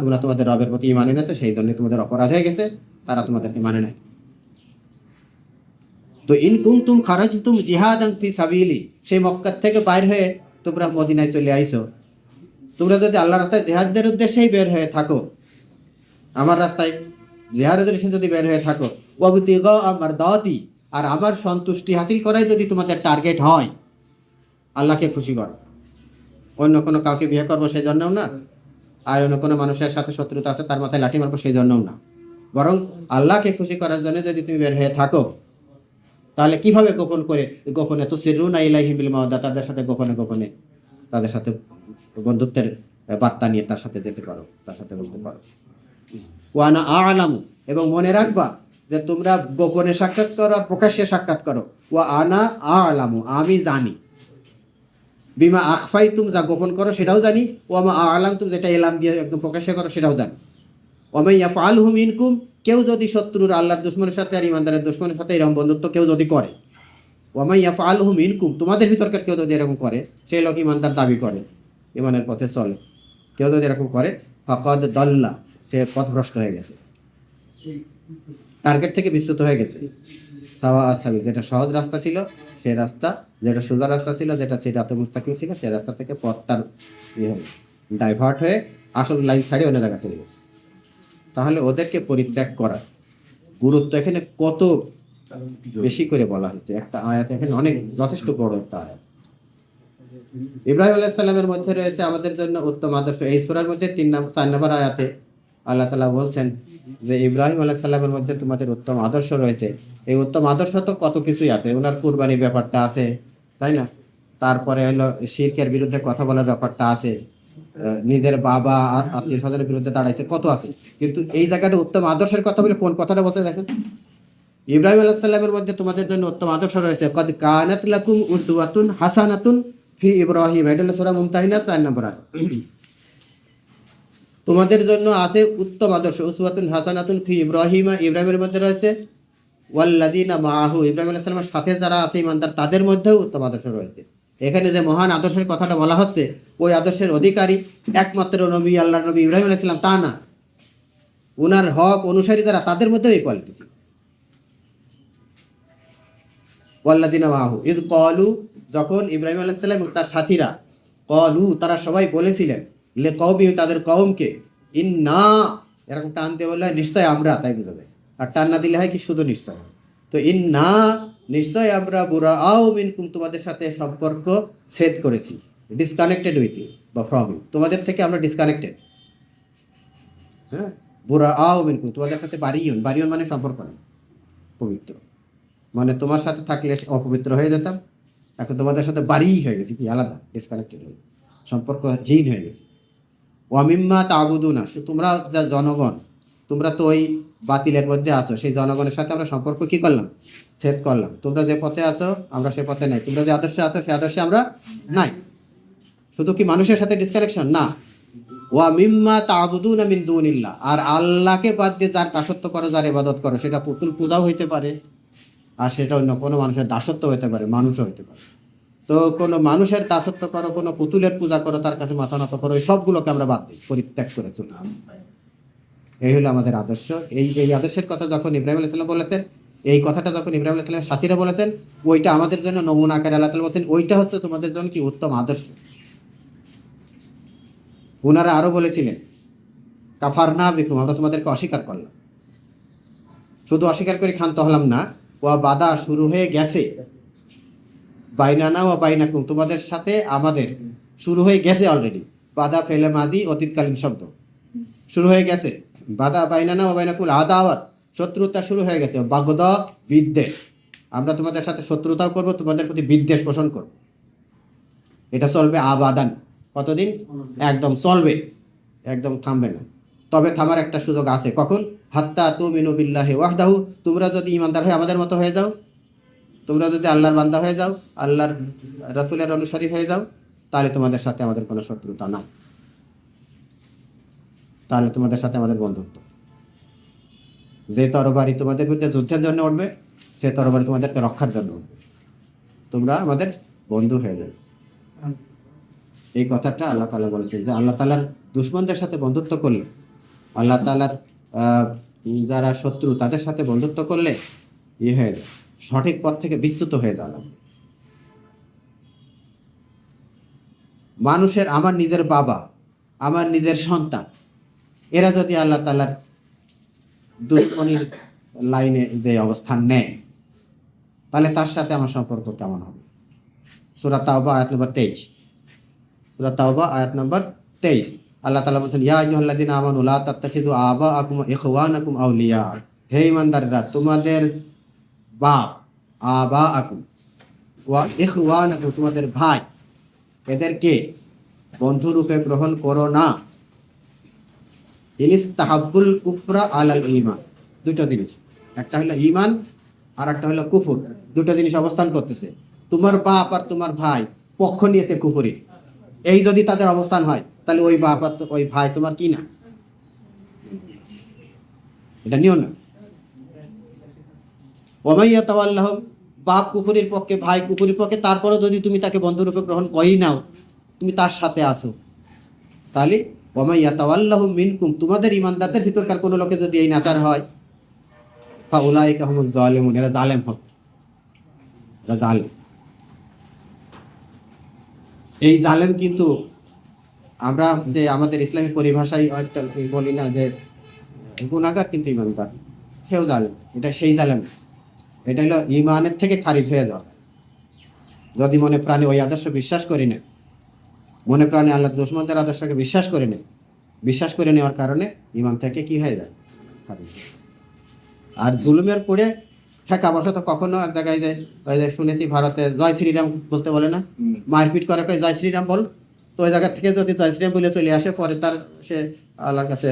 তোমরা তোমাদের রবের প্রতি ঈমান এনেছো, সেই জন্য তোমাদের অপরাধ হয়ে গেছে, তারা তোমাদেরকে মানে নাই। তো ইন কুনতুম খারাজতুম জিহাদান ফি সাবিলি, সেই মক্কা থেকে বাইর হয়ে তোমরা মদিনায় চলে আইছো, তোমরা যদি আল্লাহর রাস্তায় জিহাদের উদ্দেশ্যেই বের হয়ে থাকো, আমার রাস্তায় জিহাদের উদ্দেশ্যে যদি বের হয়ে থাকো, ওয়াবতিগা মারদাতি, আর আমার সন্তুষ্টি হাসিল করাই যদি তোমাদের টার্গেট হয়, আল্লাহকে খুশি করো, অন্য কোনো কাউকে বিয়ে করবো সেই জন্যও না, আর অন্য কোনো মানুষের সাথে শত্রুতা আছে তার মাথায় লাঠি মারবো সেই জন্যও না, বরং আল্লাহকে খুশি করার জন্য যদি তুমি বের হয়ে থাকো, তাহলে কিভাবে গোপন করে, গোপনে তো সিররুনা ইলাইহিম বিল মাওদা, তাদের সাথে গোপনে গোপনে তাদের সাথে বন্ধুত্বের বার্তা নিয়ে তার সাথে যেতে পারো, তার সাথে বলতে পারো। ওয়ানা আ'লামু, এবং মনে রাখবা যে তোমরা গোপনে সাক্ষাৎ করো আর প্রকাশ্যে সাক্ষাৎ করো। ওয়া আনা আ'লামু, আমি জানি। বিমা আখফাইতুম, যা গোপন করো সেটাও জানি। ওয়ামা আ'লামতুম, যেটা এলাম দিয়ে একদম প্রকাশ্যে করো সেটাও জানি। ওয়ামান ইয়াফআলহু মিনকুম, কেউ যদি শত্রুর, আল্লাহর দুশমনের সাথে আর ইমানদারের দুশমনের সাথে এরকম বন্ধুত্ব কেউ যদি করে, ওয়ামান ইয়াফআলহু মিনকুম, তোমাদের ভিতরকার কেউ যদি এরকম করে, সেই লোক ইমানদার দাবি করে, ইমানের পথে চলে, কেউ যদি এরকম করে, ফাকাদ দাল্লা, সে পথভ্রষ্ট হয়ে গেছে, টার্গেট থেকে বিচ্যুত হয়ে গেছে। সাওয়া আস-সাবিল, যেটা সহজ রাস্তা ছিল সেই রাস্তা, যেটা সোজা রাস্তা ছিল, যেটা সিরাতুল মুস্তাকিম ছিল, সেই রাস্তা থেকে পথ তার ডাইভার্ট হয়ে আসল লাইন ছাড়িয়ে অন্য জায়গায় চলে গেছে। তাহলে ওদেরকে পরিত্যাগ করার গুরুত্ব এখানে কত বেশি করে বলা হয়েছে। একটা আয়াত এখানে অনেক যথেষ্ট বড় একটা আয়াত। ইব্রাহিম আলাইহিস সালামের মধ্যে রয়েছে আমাদের জন্য উত্তম আদর্শ। এই সূরার মধ্যে 4 নম্বর আয়াতে আল্লাহ তাআলা বলছেন যে ইব্রাহিম আলাইহিস সালামের মধ্যে তোমাদের উত্তম আদর্শ রয়েছে। এই উত্তম আদর্শ তো কত কিছুই আছে, ওনার কুরবানির ব্যাপারটা আছে, তাই না? তারপরে হলো শিরকের বিরুদ্ধে কথা বলার ব্যাপারটা আছে, নিজের বাবা আত্মীয় স্বজনের বিরুদ্ধে দাঁড়াইছে, কত আছে। কিন্তু এই জায়গাটা উত্তম আদর্শের কথা বলে কোন কথাটা বলছে দেখেন, ইব্রাহিম আলাইহিস সালামের মধ্যে তোমাদের জন্য উত্তম আদর্শ রয়েছে। কদ কানাত লাকুম উসওয়াতুন হাসানাতুন ফি ইব্রাহিম, এটা হলো সূরা মুমতাহিনা 4 নম্বর আয়াত। তোমাদের জন্য আছে উত্তম আদর্শ, উসওয়াতুন হাসানাতুন ফি ইব্রাহিম, ইব্রাহিমের মধ্যে রয়েছে, ওয়াল্লাযিনা মাআহু, ইব্রাহিম আলাইহিস সালামের সাথে যারা আছে ইমানদার তাদের মধ্যেও উত্তম আদর্শ রয়েছে। এখানে যে মহান আদর্শের কথাটা বলা হচ্ছে, ওই আদর্শের অধিকারী একমাত্র নবী, আল্লাহর নবী ইব্রাহিম আলাইহিস সালাম তা না, ওনার হক অনুসারী যারা তাদের মধ্যেও এই কোয়ালিটি ছিল। ওয়াল্লাযিনা মাআহু ইয ক্বালু, যখন ইব্রাহিম আলাইহিস সালাম তার সাথীরা, ক্বালু তারা সবাই বলেছিলেন, লিকওমিহি তাদের কওমকে, ইন্না, এরকম টান দিয়ে বললে নিশ্চয় আমরা, তাই বোঝাবে। আর টান না দিলে হয় কি শুধু নিশ্চয়। তো ইন্না, নিশ্চয় আমরা, বুরাআউ মিনকুম, তোমাদের সাথে সম্পর্ক ছেদ করেছি, ডিসকানেক্টেড উইথ ইউ বা ফ্রম ইউ, তোমাদের থেকে আমরা ডিসকানেক্টেড। হ্যাঁ, বুরাআউ মিনকুম, তোমাদের সাথে বারিউন, বারিউন মানে সম্পর্ক না, পবিত্র, মানে তোমার সাথে থাকলে অপবিত্র হয়ে যেতাম, এখন তোমাদের সাথে বাড়িই হয়ে গেছে, কি আলাদা, ডিসকানেক্টেড হয়ে গেছে, সম্পর্কহীন হয়ে গেছে। ওয়ামিম্মা তা'বুদুনা, তোমরা যা জনগণ, তোমরা তো ওই বাতিলের মধ্যে আছো, সেই জনগণের সাথে আমরা সম্পর্ক কি করলাম, ছেদ করলাম। তোমরা যে পথে আছো আমরা সে পথে নাই, তোমরা যে আদর্শে আছো সে আদর্শে আমরা নাই। শুধু কি মানুষের সাথে ডিসকানেকশন না, ওয়া মিম্মা তা'বুদুনা মিন দুনিল্লাহ, আর আল্লাহকে বাদ দিয়ে যার দাসত্ব করো, যার ইবাদত করো, সেটা পুতুল পূজাও হইতে পারে, আর সেটা অন্য কোনো মানুষের দাসত্ব হতে পারে, মানুষও হতে পারে। তো কোনো মানুষের দাসত্ব করো, কোনো পুতুলের পূজা করো, তার কাছে মাথা নত করো, এই সবগুলোকে আমরা বাদ দিই, পরিত্যাগ করে চলি। এই হলো আমাদের আদর্শ। এই আদর্শের কথা যখন ইব্রাহিম আলাইহিস সালাম বলেছেন, এই কথাটা যখন ইব্রাহিম আলাইহিস সালামের সাথীরা বলেছেন, ওইটা আমাদের জন্য নমুনা আকারে আল্লাহ তাআলা বলছেন, ওইটা হচ্ছে তোমাদের জন্য কি উত্তম আদর্শ। ওনারা আরো বলেছিলেন, কাফারনা বিকুম, আমরা তোমাদেরকে অস্বীকার করলাম। শুধু অস্বীকার করে ক্ষান্ত হলাম না, ওয়া বাদা, শুরু হয়ে গেছে, বাইনানা ওয়া বাইনাকুম, তোমাদের সাথে আমাদের শুরু হয়ে গেছে অলরেডি। বাদা ফেলে মাজি, অতীতকালীন শব্দ, শুরু হয়ে গেছে। বাদা বাইনানা ওয়া বাইনাকুল আদাওয়াত, শত্রুতা শুরু হয়ে গেছে। বাগদা, বিদ্বেষ, আমরা তোমাদের সাথে শত্রুতাও করব, তোমাদের প্রতি বিদ্বেষ পোষণ করব। এটা চলবে আবাদান, কতদিন? একদম চলবে, একদম থামবে না। তবে থামার একটা সুযোগ আছে, কখন? হাত্তা তুমিনু বিল্লাহি ওয়াহদাহু, তোমরা যদি ইমানদার হয়ে আমাদের মতো হয়ে যাও, তোমরা যদি আল্লাহর বান্দা হয়ে যাও, আল্লাহর রাসূলের অনুসারী হয়ে যাও, তাহলে তোমাদের সাথে আমাদের কোনো শত্রুতা নাই, তাহলে তোমাদের সাথে আমাদের বন্ধুত্ব। যে তরবারি তোমাদের বিরুদ্ধে যুদ্ধের জন্য উঠবে, সে তরবারি তোমাদেরকে রক্ষার জন্য উঠবে, তোমরা আমাদের বন্ধু হয়ে যাবে। এই কথাটা আল্লাহ তাআলা বলেছেন যে আল্লাহ তাআলার দুশমনদের সাথে বন্ধুত্ব করলে, আল্লাহ তাআলার যারা শত্রু তাদের সাথে বন্ধুত্ব করলে হয়ে যায়, সঠিক পথ থেকে বিচ্যুত হয়ে যাওয়া লাগবে। মানুষের, আমার নিজের বাবা, আমার নিজের সন্তান, এরা যদি আল্লাহ তাআলার দুশমনির লাইনে যে অবস্থান নেয়, তাহলে তার সাথে আমার সম্পর্ক কেমন হবে? সূরা তাওবা আয়াত নম্বর 23, সূরা তাওবা আয়াত নম্বর 23, আল্লাহ তাআলা বলেছেন, ইয়া আইয়ুহাল্লাযীনা আমানু লা তাত্তাখিযু আবাআকুম ওয়া ইখওয়ানাকুম আউলিয়া, হে ঈমানদাররা, তোমাদের বাপ, আবাআকুম ওয়া ইখওয়ানাকুম, তোমাদের ভাই, এদেরকে বন্ধুরূপে গ্রহণ করো না। ইনিস্তাহাব্বুল কুফরা আলাল ঈমান, দুটো জিনিস, একটা হলো ঈমান আর একটা হলো কুফর, দুটো জিনিস অবস্থান করতেছে। তোমার বাপ আর তোমার ভাই পক্ষ নিয়েছে কুফরি, এই যদি তাদের অবস্থান হয়, তাহলে ওই বাপ আর ওই ভাই তোমার কি না? এটা নিও না। ওমাইয়া তাওয়াল্লাহুম, বাপ কুফরির পক্ষে, ভাই কুফরির পক্ষে, তারপরে যদি তুমি তাকে বন্ধুরূপে গ্রহণ করেই নাও, তুমি তার সাথে আসো, তাহলে ওমাইয়া তাওয়াল্লাহুম মিনকুম, তোমাদের ইমানদারদের ভিতরকার কোনো লোকে যদি এই নাচার হয়, ফাউলাইকা হুমুজ জালিমুন, এরা জালেম হবে, এরা জালেম। এই জালেম কিন্তু আমরা যে আমাদের ইসলামী পরিভাষায় একটা বলি না যে গুনাহগার কিন্তু ইমানদার, সেও জালেম, এটা সেই জালেম। এটা হলো ইমানের থেকে খারিজ হয়ে যাওয়া। যদি মনে প্রাণে ওই আদর্শ বিশ্বাস করি না, মনে প্রাণে আল্লাহর দুশমনদের আদর্শকে বিশ্বাস করে নেই, বিশ্বাস করে নেওয়ার কারণে ইমান থেকে কি হয়ে যায়? খারিজ। আর জুলুমের পড়ে ঠেকা বসা তো কখনো এক জায়গায় যে ওই যে শুনেছি ভারতে জয় শ্রীরাম বলতে বলে না, মারপিট করে কয় জয় শ্রীরাম বল, তো ওই জায়গা থেকে যদি জয় শ্রীরাম বলে চলে আসে, পরে তার সে আল্লাহর কাছে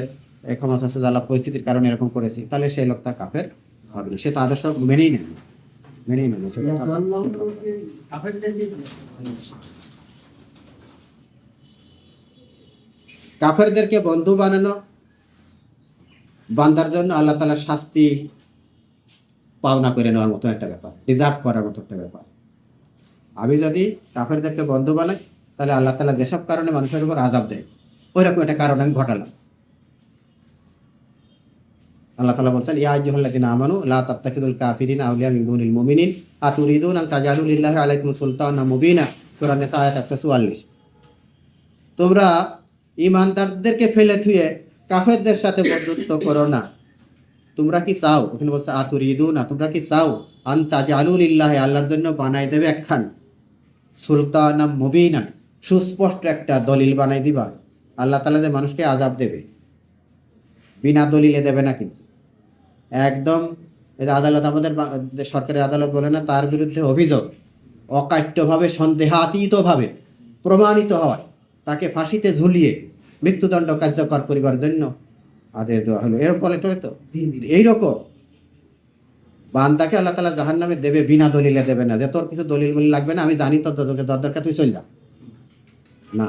ক্ষমা চাচ্ছে, আল্লাহ পরিস্থিতির কারণে এরকম করেছি, তাহলে সেই লোকটা কাফের হবে না, সে তো আদর্শ মেনেই নেবে, মেনেই নেবে। কাফেরদেরকে বন্ধু বানানো বান্দার জন্য আল্লাহ তাআলার শাস্তি পাওনা করে নেওয়ার মতো একটা ব্যাপার, ডিজার্ভ করার মতো একটা ব্যাপার। আমি যদি কাফেরদেরকে বন্ধু বানাই, তাহলে আল্লাহ তাআলা যেসব কারণে মানুষের উপর আযাব দেয়, ওইরকম একটা কারণ আমি ঘটালাম। আল্লাহ তাআলা বলছেন, ইয়া আইয়ুহাল্লাযীনা আমানু লা তাত্তাখিযুল কাফিরিনা আউলিয়া মিন দুনিল মুমিনিন আতুরিদুনা আন তাজালু লিল্লাহি আলাইকুম সুলতানাম মুবিনা, সূরা নেতা আয়াত 144। তোমরা ঈমানদারদেরকে ফেলে থুয়ে কাফেরদের সাথে বন্ধুত্ব করো না। তোমরা কি চাও, ওখানে বলছে আতুরিদুনা, তোমরা কি চাও আন তাজালু লিল্লাহি, আল্লাহর জন্য বানাই দেবে একখান সুলতানাম মুবিনা, সুস্পষ্ট একটা দলিল বানাই দিবা। আল্লাহ তাআলা যে মানুষকে আযাব দেবে, বিনা দলিলে দেবে না, কিন্তু একদম আদালত, আমাদের সরকারের আদালত বলে না, তার বিরুদ্ধে অভিযোগ অকাট্যভাবে, সন্দেহাতীতভাবে প্রমাণিত হয়, তাকে ফাঁসিতে ঝুলিয়ে মৃত্যুদণ্ড কার্যকর করিবার জন্য আদেশ দেওয়া হলো। এরকম বলে তো, এইরকম বান্দাকে আল্লাহ তাআলা জাহান্নামে দেবে, বিনা দলিলে দেবে না, যে তোর কিছু দলিল মলিল লাগবে না, আমি জানি তোর দরকার, তুই চল যা, না।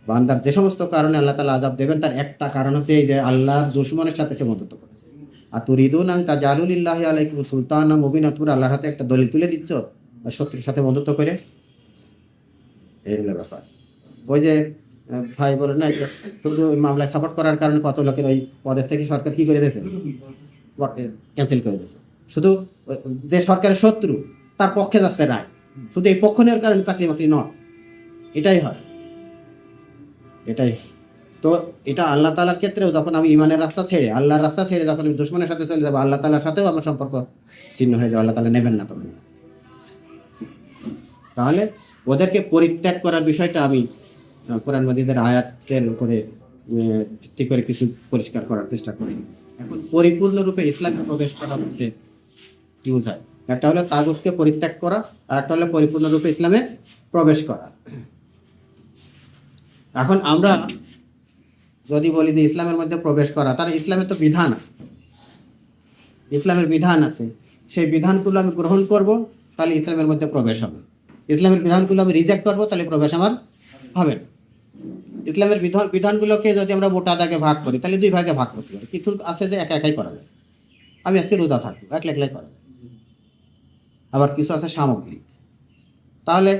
বান্দার যে সমস্ত কারণে আল্লাহ তাআলা আযাব দেবেন তার একটা কারণ হচ্ছে এই যে আল্লাহর দুশমনের সাথে সে বন্ধুত্ব করেছে। আর তুরিদুন আন তাজালু লিল্লাহি আলাইকুম সুলতানা মুবিনা, তোমরা আল্লাহর হাতে একটা দলিল তুলে দিচ্ছ আর শত্রুর সাথে বন্ধুত্ব করে। এই হলো ব্যাপার। ওই যে ভাই বলেন না যে শুধু ওই মামলায় সাপোর্ট করার কারণে কত লোকের ওই পদের থেকে সরকার কি করে দিয়েছে, ক্যান্সেল করে দিয়েছে। শুধু যে সরকারের শত্রু তার পক্ষে যাচ্ছে রায়, শুধু এই পক্ষ নেওয়ার কারণে চাকরি বাকরি নয়, এটাই হয়, এটাই। তো এটা আল্লাহ তাআলার ক্ষেত্রেও যখন আমি ইমানের রাস্তা ছেড়ে আল্লাহর রাস্তা ছেড়ে যখন আমি দুশমনের সাথে চলে যাবো, আল্লাহ তাআলার সাথেও আমার সম্পর্ক ছিন্ন হয়ে যাবে, আল্লাহ তাআলা নেবেন না তখন। তাহলে ওদেরকে পরিত্যাগ করার বিষয়টা আমি কোরআন মাজিদের আয়াতের উপরে ভিত্তি করে কিছু পরিষ্কার করার চেষ্টা করি। এখন পরিপূর্ণরূপে ইসলামে প্রবেশ করা বলতে কি বোঝায়? একটা হলো তাগুতকে পরিত্যাগ করা, আর একটা হলো পরিপূর্ণরূপে ইসলামে প্রবেশ করা। এখন আমরা যদি বলি যে ইসলামের মধ্যে প্রবেশ করা, তার ইসলামের তো বিধান আছে, ইসলামের বিধান আছে, সেই বিধানগুলো আমি গ্রহণ করব তাহলে ইসলামের মধ্যে প্রবেশ হবে। ইসলামের বিধানগুলো আমি রিজেক্ট করব তাহলে প্রবেশ আমার হবে না। ইসলামের বিধানগুলোকে যদি আমরা মোটা দাগে ভাগ করি তাহলে দুই ভাগে ভাগ করতে পারি। কিছু আছে যে একা একাই করা যায়, আমি আজকে রোজা থাকবো, একলা একলাই করা যায়। আবার কিছু আছে সামগ্রিক। তাহলে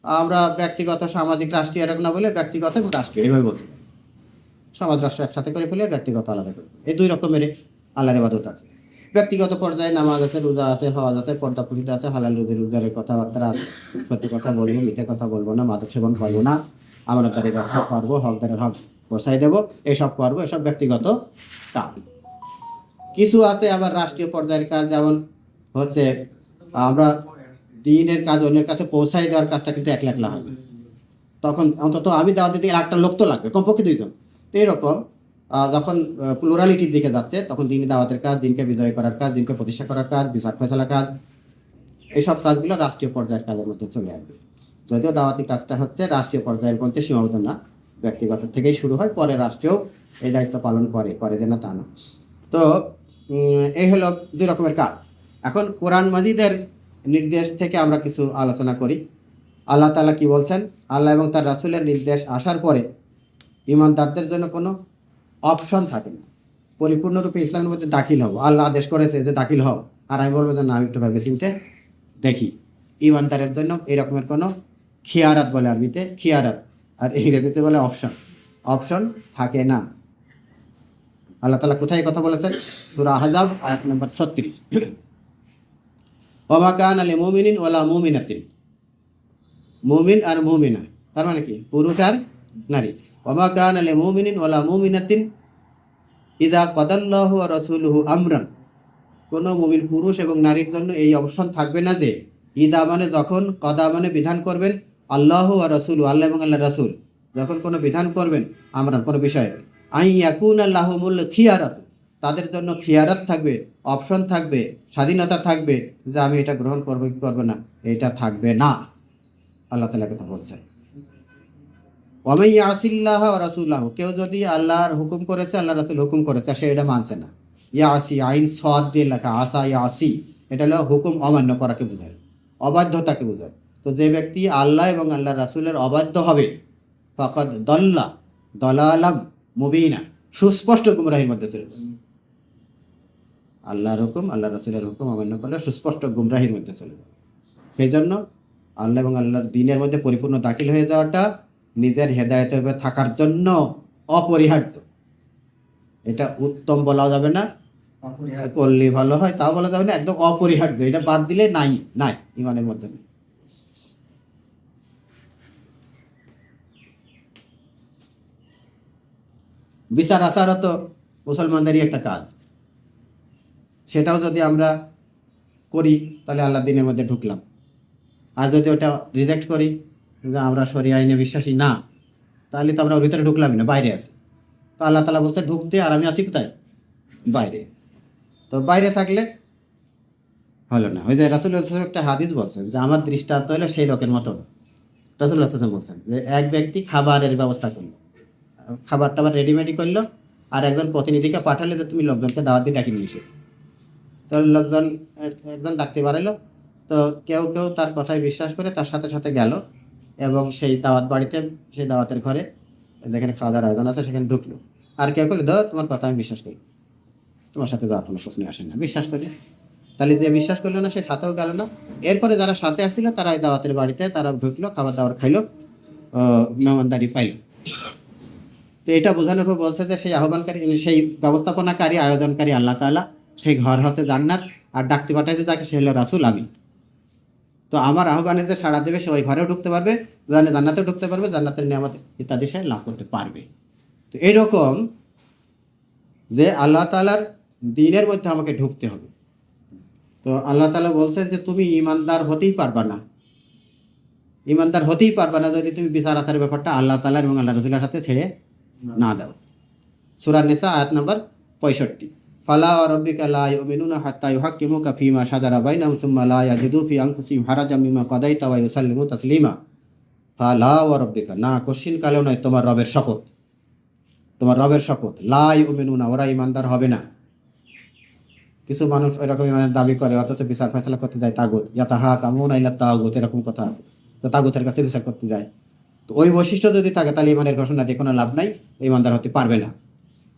আমরা ব্যক্তিগত, সামাজিক, রাষ্ট্রীয় এরকম না বলে ব্যক্তিগত এবং রাষ্ট্রীয় এইভাবে বলতে পারি। সমাজ রাষ্ট্র একসাথে করে ফেলে, ব্যক্তিগত আলাদা করে ফেলে। এই দুই রকমের আল্লাহর ইবাদত আছে। ব্যক্তিগত পর্যায়ে নামাজ আছে, রোজা আছে, হজ আছে, পর্দা পুরিতে আছে, হালাল রুজি রোজগারের কথাবার্তা আছে, সত্যি কথা বলবো, মিথ্যে কথা বলবো না, মাদক সেবন করবো না, আমানতদারির হক করবো, হকদারের হক বসাই দেবো, এসব করবো, এসব ব্যক্তিগত কাজ। কিছু আছে আবার রাষ্ট্রীয় পর্যায়ের কাজ, যেমন হচ্ছে আমরা দিনের কাজ অন্যের কাছে পৌঁছাই দেওয়ার কাজটা কিন্তু একলা একলা হবে। তখন অন্তত আমি দাওয়াত দিতে গেলে একটা লোক তো লাগবে, কমপক্ষে দুইজন। তো এরকম যখন প্লুরালিটির দিকে যাচ্ছে তখন দিনই দাওয়াতের কাজ, দিনকে বিজয় করার কাজ, দিনকে প্রতিষ্ঠা করার কাজ, বিচার ফয়সালার কাজ, এইসব কাজগুলো রাষ্ট্রীয় পর্যায়ের কাজের মধ্যে চলে আসবে। যদিও দাওয়াতি কাজটা হচ্ছে রাষ্ট্রীয় পর্যায়ের মধ্যে সীমাবদ্ধ না, ব্যক্তিগত থেকেই শুরু হয়, পরে রাষ্ট্রেও এই দায়িত্ব পালন করে যে না তা না। তো এই হলো দুই রকমের কাজ। এখন কোরআন মাজিদের নির্দেশ থেকে আমরা কিছু আলোচনা করি। আল্লাহ তাআলা কি বলছেন? আল্লাহ এবং তার রাসূলের নির্দেশ আসার পরে ঈমানদারদের জন্য কোনো অপশন থাকে না। পরিপূর্ণরূপে ইসলামের মধ্যে দাখিল হব, আল্লাহ আদেশ করেছে যে দাখিল হও, আর আমি বলবো যে না আমি একটু ভেবে চিনতে দেখি। ঈমানদারের জন্য এই রকমের কোনো খিয়ারাত বলে আরবিতে, খিয়ারাত, আর ইংরেজিতে বলে অপশন, অপশন থাকে না। আল্লাহ তাআলা কোথায় কথা বলেছেন? সূরা আহজাব আয়াত নম্বর 36, ওয়া মা কানা লিল মুমিনিন ওয়ালা মুমিনাতিন, মুমিন আর মুমিনা তার মানে কি? পুরুষ আর নারী। ওয়া মা কানা লিল মুমিনিন ওয়ালা মুমিনাতিন ইযা কাদাল্লাহু ওয়া রাসূলুহু আমরান, কোনো মুমিন পুরুষ এবং নারীর জন্য এই অবস্থান থাকবে না যে ইদা মানে যখন, কদা মানে বিধান করবেন, আল্লাহ আর রাসূল, আল্লাহ এবং আল্লাহ রাসূল যখন কোনো বিধান করবেন আমরান কোনো বিষয়ে, আই ইয়াকুন লাহুমুল খিয়ারাত, তাদের জন্য খিয়ারাত থাকবে, অপশন থাকবে, স্বাধীনতা থাকবে যে আমি এটা গ্রহণ করবো কি করবো না, এটা থাকবে না। আল্লাহ তাআলা কথা বলছেন। ওয়া মান ইয়াসিল্লাহ ওয়া রাসূলাহু, কেউ যদি আল্লাহর হুকুম করেছে, আল্লাহ রাসূল হুকুম করেছে, সে এটা মানছে না। ইয়াসি, আইন সদ দিয়ে লেখা, আসা ইয়াসি, এটা হলো হুকুম অমান্য করাকে বোঝায়, অবাধ্যতাকে বোঝায়। তো যে ব্যক্তি আল্লাহ এবং আল্লাহ রাসূলের অবাধ্য হবে, ফাকাদ দল্লা দলালাম মুবিনা, সুস্পষ্ট গুমরাহির মধ্যে চলে যাবে। আল্লাহর হুকুম, আল্লাহ রাসূলের হুকুম অমান্য করলে সুস্পষ্ট গুমরাহির মধ্যে চলে যাবে। সেই জন্য আল্লাহ এবং আল্লাহর দ্বীনের মধ্যে পরিপূর্ণ দাখিল হয়ে যাওয়াটা নিজের হেদায়েতের উপর থাকার জন্য অপরিহার্য। এটা উত্তম বলা যাবে না, করলে ভালো হয় তাও বলা যাবে না, একদম অপরিহার্য। এটা বাদ দিলে নাই নাই ইমানের মধ্যে নেই। বিচার আচারও তো মুসলমানদেরই একটা কাজ, সেটাও যদি আমরা করি তাহলে আল্লাহ দ্বীনের মধ্যে ঢুকলাম। আর যদি ওটা রিজেক্ট করি যে আমরা শরিয়া আইনে বিশ্বাসী না, তাহলে তো আমরা ওর ভিতরে ঢুকলামই না, বাইরে আছি। তো আল্লাহ তাআলা বলছে ঢুকতে, আর আমি আছি কোথায়? বাইরে। তো বাইরে থাকলে হলো না। ওই যে রাসূলুল্লাহ সাল্লাল্লাহু আলাইহি ওয়াসাল্লাম একটা হাদিস বলছেন যে আমার দৃষ্টান্ত হলো সেই লোকের মতো। রাসূলুল্লাহ সাল্লাল্লাহু আলাইহি ওয়াসাল্লাম বলছেন যে এক ব্যক্তি খাবারের ব্যবস্থা করলো, খাবার টাবার রেডিমেডি করলো, আর একজন প্রতিনিধিকে পাঠালে যে তুমি লোকজনকে দাওয়াত দিয়ে ডাকি নিয়ে এসে। তো লোকজন একজন ডাকতে পারলো, তো কেউ কেউ তার কথায় বিশ্বাস করে তার সাথে সাথে গেল এবং সেই দাওয়াত বাড়িতে, সেই দাওয়াতের ঘরে যেখানে খাওয়া দাওয়ার আয়োজন আছে সেখানে ঢুকলো, আর কেউ করলে তোমার কথা আমি বিশ্বাস করি, তোমার সাথে যাওয়ার কোনো প্রশ্নই আসে না, বিশ্বাস করি। তাহলে যে বিশ্বাস করলো না সে সাথেও গেল না। এরপরে যারা সাথে আসছিল তারা এই দাওয়াতের বাড়িতে তারা ঢুকলো, খাবার দাবার খাইলো, মেহমানদারি পাইলো। তো এটা বোঝানোর পর বলছে যে সেই আহ্বানকারী, সেই ব্যবস্থাপনাকারী, আয়োজনকারী আল্লাহ তাআলা, সেই ঘর হচ্ছে জান্নাত, আর ডাকতে পাঠাইছে যাকে সে হলো রাসূল আমি। তো আমার আহ্বানে যে সাড়া দেবে সে ওই ঘরেও ঢুকতে পারবে, জান্নাতেও ঢুকতে পারবে, জান্নাতের নিয়ামত ইত্যাদি সে লাভ করতে পারবে। তো এরকম যে আল্লাহ তাআলার দ্বীনের মধ্যে আমাকে ঢুকতে হবে। তো আল্লাহ তাআলা বলছেন যে তুমি ইমানদার হতেই পারবা না, ইমানদার হতেই পারবা না যদি তুমি বিচার আচারের ব্যাপারটা আল্লাহ তাআলা এবং আল্লাহ রাসূলের সাথে ছেড়ে না দাও। সূরা নিসা আয়াত নম্বর 65। ফালা ওয়া রাব্বিকা লা ইউমিনুনা হাত্তা ইউহাক্কিমুকা ফীমা শাজারা বাইনাহুম সুম্মা লা ইয়াজিদু ফি আনফুসিহিম হারাজাম মিম্মা কাদাইতা ওয়া ইউসাল্লিমু তাসলিমা। ফালা ওয়া রাব্বিকা, না কোশ্চিন কালেও নয়, তোমার রবের শপথ, তোমার রবের শপথ, লা ইউমিনুনা, ওরা ইমানদার হবে না। কিছু মানুষ এরকম ইমানের দাবি করে অথচ বিচার ফয়সালা করতে যায় তাগুত, ইয়াতাহাকামুনা ইলা তাগুত, এরকম কথা আছে। তো তাগুতের কাছে বিচার করতে যায়। তো ওই বৈশিষ্ট্য যদি থাকে তাহলে ইমানের ঘোষণা দিয়ে কোনো লাভ নাই, ইমানদার হতে পারবে না।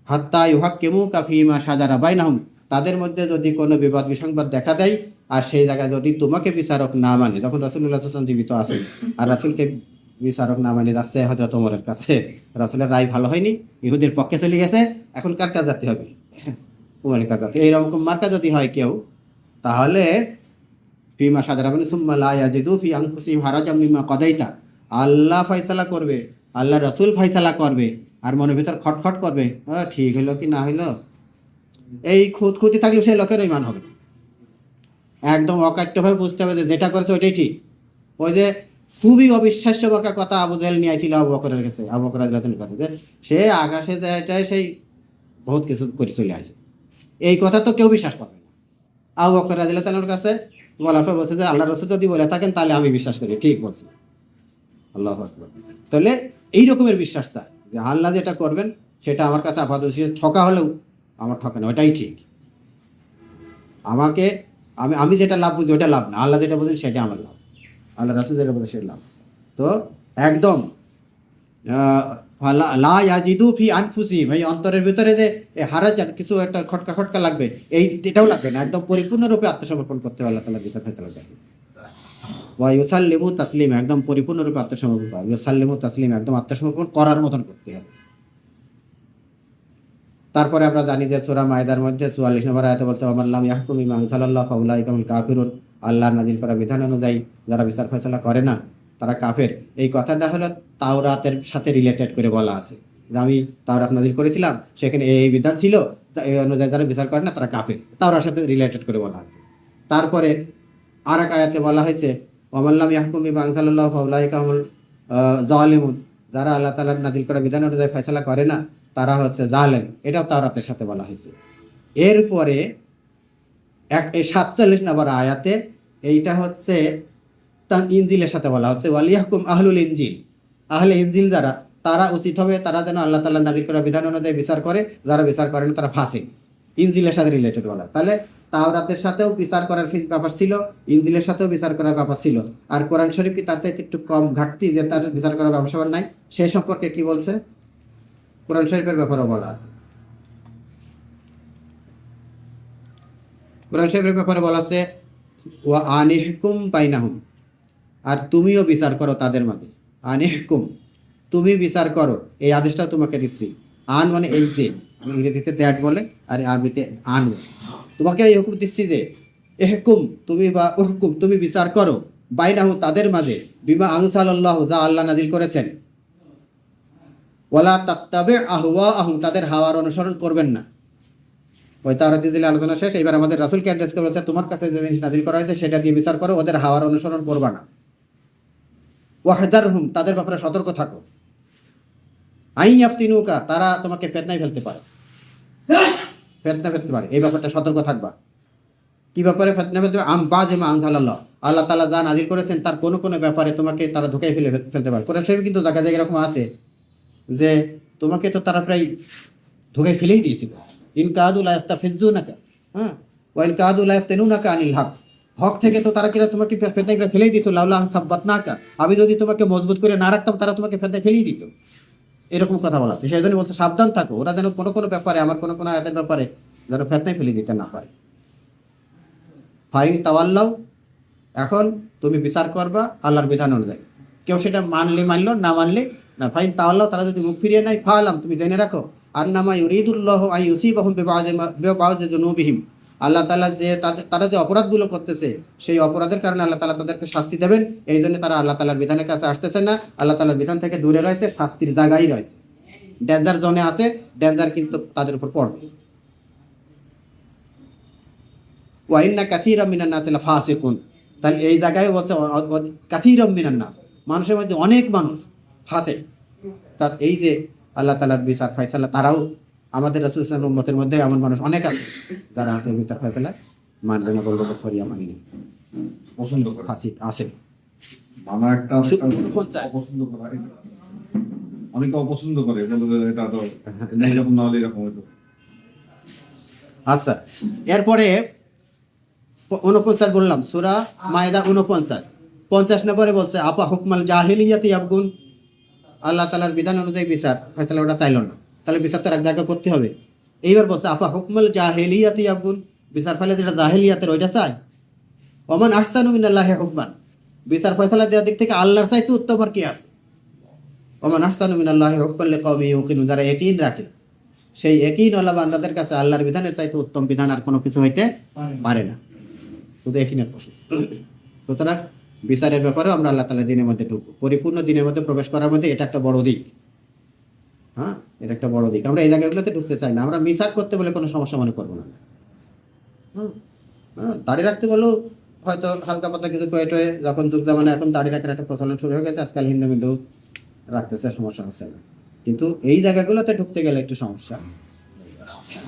হাত্তা ইউহাক্কিমুকা ফীমা শাজারা বাইনাহুম, তাদের মধ্যে যদি কোনো বিবাদ বিসংবাদ দেখা দেয় আর সেই জায়গায় যদি তোমাকে বিচারক না মানে, যখন রাসূলুল্লাহ সাল্লাল্লাহু আলাইহি ওয়াসাল্লাম জীবিত আছেন আর রাসূলকে বিচারক না মানে যাচ্ছে হযরত ওমরের কাছে, রাসূলের রায় ভালো হয়নি, ইহুদির পক্ষে চলে গেছে, এখন কার কাছে যেতে হবে? ওমরের কাছে। এইরকম মার্কা যদি হয় কেউ, তাহলে ফীমা শাজারা বাইনাহুম সুম্মা লা ইয়াজিদু ফি আনফুসিহিম হারাজাম মিম্মা কাদাইতা, আল্লাহ ফয়সালা করবে, আল্লাহ রাসূল ফয়সালা করবে, আর মনের ভিতর খটখট করবে, ঠিক হইলো কি না হইলো, এই খুঁতখুঁতি থাকলে সেই লোকের ইমান হবে না। একদম অকাট্যভাবে বুঝতে হবে যে যেটা করেছে ওইটাই ঠিক। ওই যে খুবই অবিশ্বাস্য বর্কা কথা আবু জেহেল নিয়ে আইছিল আবু বকরের কাছে, আবু বকর রাদিয়াল্লাহু আনহুর কাছে, যে সে আকাশে যায় সেই বহুত কিছু করে চলে আসে, এই কথা তো কেউ বিশ্বাস করবে না। আবু বকর রাদিয়াল্লাহু আনহুর কাছে বলার পর বলছে যে আল্লাহ রাসূল যদি বলে থাকেন তাহলে আমি বিশ্বাস করি, ঠিক বলছি। আল্লাহু আকবার। তাহলে এই রকমের বিশ্বাস চাই যে আল্লাহ যেটা করবেন সেটা আমার কাছে আপাতত ঠকা হলেও আমার ঠকে না, ওটাই ঠিক। আমাকে আমি যেটা লাভ বুঝি ওটা লাভ না, আল্লাহ যেটা বুঝেন সেটা আমার লাভ, আল্লাহ রাসূল যেটা বলে সেটা লাভ। তো একদম লা ইয়াজিদু ফি আনফুসিহিম, এই অন্তরের ভিতরে যে হারাজান কিছু একটা খটকা খটকা লাগবে, এটাও লাগবে না, একদম পরিপূর্ণরূপে আত্মসমর্পণ করতে হবে আল্লাহ তাআলার বিচার ফয়সালার কাছে। ওয়া ইউসাল্লিমু তাসলিমা, একদম পরিপূর্ণরূপে আত্মসমর্পণ করা, ইউসাল্লিমু তাসলিমা, একদম আত্মসমর্পণ করার মতন করতে হবে। তারপরে আমরা জানি যে সূরা মায়দার মধ্যে ৪৪ নম্বর আয়াতে বলছে ওয়ামান লাম ইয়াহকুম বিমা আনজালাল্লাহু ফাউলাইকা হুমুল কাফিরুন, আল্লাহর নাজিল করা বিধান অনুযায়ী যারা বিচার ফয়সালা করে না তারা কাফের। এই কথাটা হলো তাওরাতের সাথে রিলেটেড করে বলা আছে, যে আমি তাওরাত নাজিল করেছিলাম, সেখানে এই বিধান ছিল, এই অনুযায়ী যারা বিচার করে না তারা কাফের, তাওরার সাথে রিলেটেড করে বলা আছে। তারপরে আর এক আয়াতে বলা হয়েছে ওয়ামান লাম ইয়াহকুম বিমা আনজালাল্লাহু ফাউলাইকা হুমুল জালিমুন, যারা আল্লাহ তাআলার নাজিল করা বিধান অনুযায়ী ফয়সালা করে না তারা হচ্ছে জালেম, এটাও তাওরাতের সাথে বলা হয়েছে। এরপরে এই ৪৭ নম্বর আয়াতে এইটা হচ্ছে তার ইনজিলের সাথে বলা হচ্ছে ওয়ালিয়াহকুম আহলুল ইনজিল, আহলে ইনজিল যারা, তারা উচিত হবে তারা যেন আল্লাহ তাআলার নাজিল করা বিধান অনুযায়ী বিচার করে, যারা বিচার করে না তারা ফাসিক। ইনজিলের সাথে রিলেটেড বলা, তাহলে তাওরাতের সাথেও বিচার করার ব্যাপার ছিল, ইনজিলের সাথেও বিচার করার ব্যাপার ছিল, আর কোরআন শরীফ কি তার চাইতে একটু কম ঘাটতি যে তার বিচার করার ব্যাপার নাই? সেই সম্পর্কে কি বলছে কোরআন শরীফের ব্যাপারেও বলা আছে। কোরআন শরীফের ব্যাপারে বলা আছে ওয়া আনিহকুম বাইনাহুম, আর তুমিও বিচার করো তাদের মাঝে। আনিহকুম, তুমি বিচার করো, এই আদেশটা তোমাকে দিচ্ছি। আন মানে এই যে, ইংরেজিতে দ্যাট বলে আর আরবিতে আন, তোমাকে এই হুকুম দিচ্ছি যে এহকুম তুমি বা উহকুম তুমি বিচার করো, বাইনাহু তাদের মাঝে, বিমা আনজালাল্লাহু যা আল্লাহ নাজিল করেছেন, ওয়ালা তাত্তাবি আহওয়াআহুম তাদের হাওয়ার অনুসরণ করবেন না। ওই তাওরাত ইনজিলের আলোচনা শেষ, এবার আমাদের রাসূলকে অ্যাড্রেস করে বলেছে তোমার কাছে যে জিনিস নাজিল করা হয়েছে সেটা দিয়ে বিচার করো, ওদের হাওয়ার অনুসরণ করবা না। ওয়াহদারহুম তাদের ব্যাপারে সতর্ক থাকো, আই ইয়াফতিনুকা তারা তোমাকে ফিতনায় ফেলতে পারে, ফিতনা ফেলতে পারে, এই ব্যাপারটা সতর্ক থাকবা। কি ব্যাপারে ফিতনা ফেলতে পারে? আম বাযিমা আনজালাল্লাহ, আল্লাহ তাআলা যা নাজিল করেছেন তার কোনো কোনো ব্যাপারে তোমাকে তারা ধোঁকায় ফেলতে পারে। কোরআন শরীফে কিন্তু জায়গায় জায়গায় এরকম আছে যে তোমাকে তো তারা প্রায় ধোঁকায় ফেলেই দিয়েছিল। ইন কাদু লা ইস্তাফিজুনাকা, হ্যাঁ, ওয়া ইন কাদু লা ইফতিনুনাকা আনিল হক, হক থেকে তো তারা কিনা তোমাকে ফিতনায় ফেলেই দিয়েছিল। লাউলা আন সাব্বাতনাকা, আমি যদি তোমাকে মজবুত করে না রাখতাম তারা তোমাকে ফিতনায় ফেলেই দিত। এরকম কথা বলা আছে। সেই জন্য বলছে সাবধান থাকো, ওরা যেন কোনো কোনো ব্যাপারে, আমার কোনো কোনো আয়াতের ব্যাপারে যেন ফেতনায় ফেলে দিতে না পারে। ফাইন তাওয়াল্লাও, এখন তুমি বিচার করবা আল্লাহর বিধান অনুযায়ী। কেউ সেটা মানলে মানলো, না মানলে না। ফাইন তাওয়াল্লাও, তারা যদি মুখ ফিরিয়ে নেয়, ফালাম, তুমি জেনে রাখো আন্নামা ইউরিদুল্লাহ আন ইউসিবাহুম বিবা'যি যুনুবিহিম, আল্লাহ তাআলা যে তারা যে অপরাধগুলো করতেছে সেই অপরাধের কারণে আল্লাহ তাআলা তাদেরকে শাস্তি দেবেন। এই জন্য তারা আল্লাহ তাআলার বিধানের কাছে আসতেছে না, আল্লাহ তাআলার বিধান থেকে দূরে রয়েছে, শাস্তির জায়গায় রয়েছে, ডেঞ্জার জোনে আছে, ডেঞ্জার কিন্তু তাদের উপর পড়বে। ওয়া ইন্না কাসীরাম মিনান নাসি লাফাসিকুন, তাহলে এই জায়গায় বলছে কাসীরাম মিনান নাস, মানুষের মধ্যে অনেক মানুষ ফাসিক। তা এই যে আল্লাহ তাআলার বিচার ফয়সালা, তারাও আমাদের রাসূল সাল্লাল্লাহু আলাইহি ওয়াসাল্লাম উম্মতের মধ্যে এমন মানুষ অনেক আছে যারা আছে বিচার ফয়সালা মানবে না, বলবো সরিয়া মানি না, পছন্দ করে ফাসিক আছে। মানা একটা অপছন্দ করা, অনেকে অপছন্দ করে, বলতে এটা তো এরকম না হলে এরকম হতো। আচ্ছা, এরপরে 49 বললাম, সূরা মায়েদা 49, 50 নম্বরে বলছে আপা হুকমাল জাহিলিয়াতি ইয়াবগুন, আল্লাহ তাআলার বিধান অনুযায়ী বিচার ফয়সালা ওটা চাইল না, তাহলে বিচার তো এক জায়গায় করতে হবে। এইবার বলছে আপা হুকমাল জাহিলিয়াতি ইয়াবগুন, বিচার ফলে যেটা জাহিলিয়াতের ওইটা চাই। ওমান আহসানু মিনাল্লাহি হুকমান, বিচার ফয়সালা দেওয়ার দিক থেকে আল্লাহর চাইতে উত্তম আর কি আছে। ওমান আহসানু মিনাল্লাহি হুকমান লিকাওমি ইউকিনুন, যারা ইয়াকিন রাখে সেই ইয়াকিনওয়ালা বান্দাদের কাছে আল্লাহর বিধানের চাইতে উত্তম বিধান আর কোনো কিছু হইতে পারে না, শুধু ইয়াকিনের প্রশ্ন। সুতরাং বিচারের ব্যাপারেও আমরা আল্লাহ তাআলার দিনের মধ্যে ঢুকবো, পরিপূর্ণ দিনের মধ্যে প্রবেশ করার মধ্যে এটা একটা বড় দিক। হ্যাঁ, এটা একটা বড় দিক। আমরা এই জায়গাগুলোতে ঢুকতে চাই না, আমরা মিসাক করতে বলে কোনো সমস্যা মনে করবো না। হ্যাঁ, দাড়ি রাখতে বলেও হয়তো হালকা পাতলা কিছু কয়েট হয়ে, যখন যুগ জামানা এখন দাড়ি রাখার একটা প্রচলন শুরু হয়ে গেছে, আজকাল হিন্দু মিন্দু রাখতেছে, সমস্যা হচ্ছে না। কিন্তু এই জায়গাগুলোতে ঢুকতে গেলে একটু সমস্যা।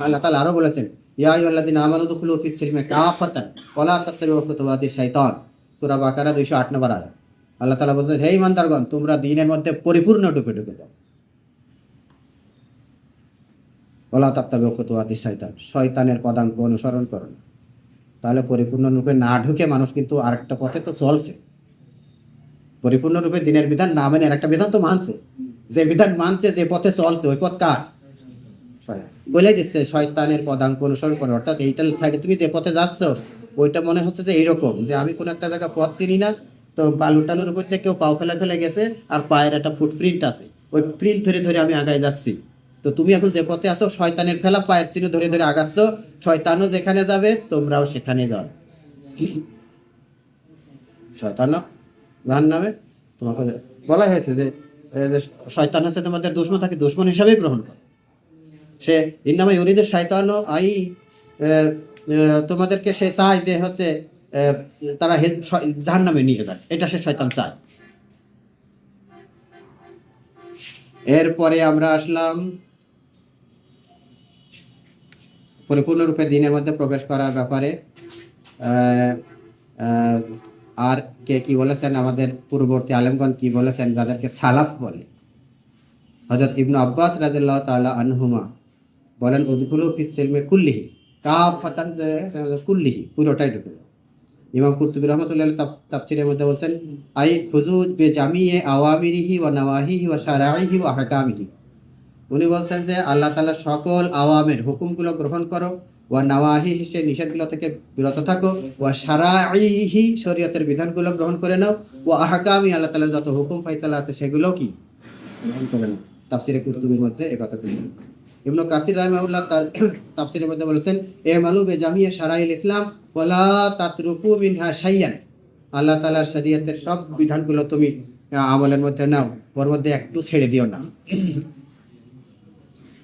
আল্লাহ তাআলা আরো বলেছেন, ইয়া আইয়ুহাল্লাযীনা আমানু দুখুলু ফিস সিলমি কাফাতান ওয়া লা তাত্তাবিউ খুতুওয়াতিশ শাইতান, সূরা বাকারা 208 নম্বর আয়াত। আল্লাহ তাআলা বলেছেন, হে ঈমানদারগণ, তোমরা দ্বীনের মধ্যে পরিপূর্ণ ঢুকে যাও। ওয়া লা তাত্তাবিউ খুতুওয়াতিশ শাইতান, শয়তানের পদাঙ্ক অনুসরণ করো না। তাহলে পরিপূর্ণরূপে না ঢুকে মানুষ কিন্তু আরেকটা পথে তো চলছে। পরিপূর্ণরূপে দিনের বিধান না মেনে আরেকটা বিধান তো মানছে, যে বিধান মানছে, যে পথে চলছে, ওই পথ কার? বলে দিচ্ছে শয়তানের পদাঙ্ক অনুসরণ করে। অর্থাৎ এইটার সাইডে তুমি যে পথে যাচ্ছ ওইটা মনে হচ্ছে যে এইরকম, যে আমি কোনো একটা জায়গা পথ চিনি না, তো বালু টালুর উপর দিয়ে কেউ পাও ফেলে গেছে আর পায়ের একটা ফুটপ্রিন্ট আছে, ওই প্রিন্ট ধরে ধরে আমি আগায় যাচ্ছি। তো তুমি এখন যে পথে আছো, শয়তানের ফেলা পায়ের চিহ্ন ধরে ধরে আগাচ্ছ, শয়তানও যেখানে যাবে তোমরাও সেখানে যাও। শয়তানও জাহান্নামে, তোমাকে বলা হয়েছে যে শয়তান হচ্ছে তোমাদের দুশমন, তাকে দুশমন হিসাবেই গ্রহণ করো। সে ইন্নামা ইউরিদু শাইতানু আই, তোমাদেরকে সে চায় যে হচ্ছে তারা জাহান্নামে নিয়ে যায়, এটা সে শয়তান চায়। এরপরে আমরা আসলাম পরিপূর্ণরূপে দিনের মধ্যে প্রবেশ করার ব্যাপারে। আর কে কি বলেছেন, আমাদের পূর্ববর্তী আলেমগণ কি বলেছেন, যাদেরকে সালাফ বলে। হযরত ইবনে আব্বাস রাদিয়াল্লাহু তাআলা আনহুমা বলেন, উদখুলু ফিস সিলমি কুল্লিহি কাফাতান, কুল্লিহি পুরোটাই ঢুকে যাও। ইমাম কুরতুবী রাহমাতুল্লাহ তাফসীরের মধ্যে বলছেন, আই খুযু বিজামিয়ে আওয়ামিরিহি ওয়া নাওয়াহিহি ওয়া শারাইহি ওয়া আহকামিহি। উনি বলছেন যে আল্লাহ তাআলার সকল আওয়ামের হুকুমগুলো গ্রহণ করো, ওয়া নাওয়াহিহি সে নিষেধগুলো থেকে বিরত থাকো, ওয়া শারাইহি শরীয়তের বিধানগুলো গ্রহণ করে নাও, ওয়া আহকামি আল্লাহ তাআলার যত হুকুম ফয়সালা আছে সেগুলো কি গ্রহণ করে নাও। তাফসীরে কুরতুবীর মধ্যে এই কথা তিনি বলেছেন। ইবনে কাসির রাহিমাহুল্লাহ তার তাফসীরের মধ্যে বলেছেন, আমালু বিজামিয়ে শারাইল ইসলাম ওয়ালা তাতরুকু মিনহা শাইয়ান, আল্লাহ তাআলার শরীয়তের সব বিধানগুলো তুমি আমলের মধ্যে নাও, ওর মধ্যে একটু ছেড়ে দিও না।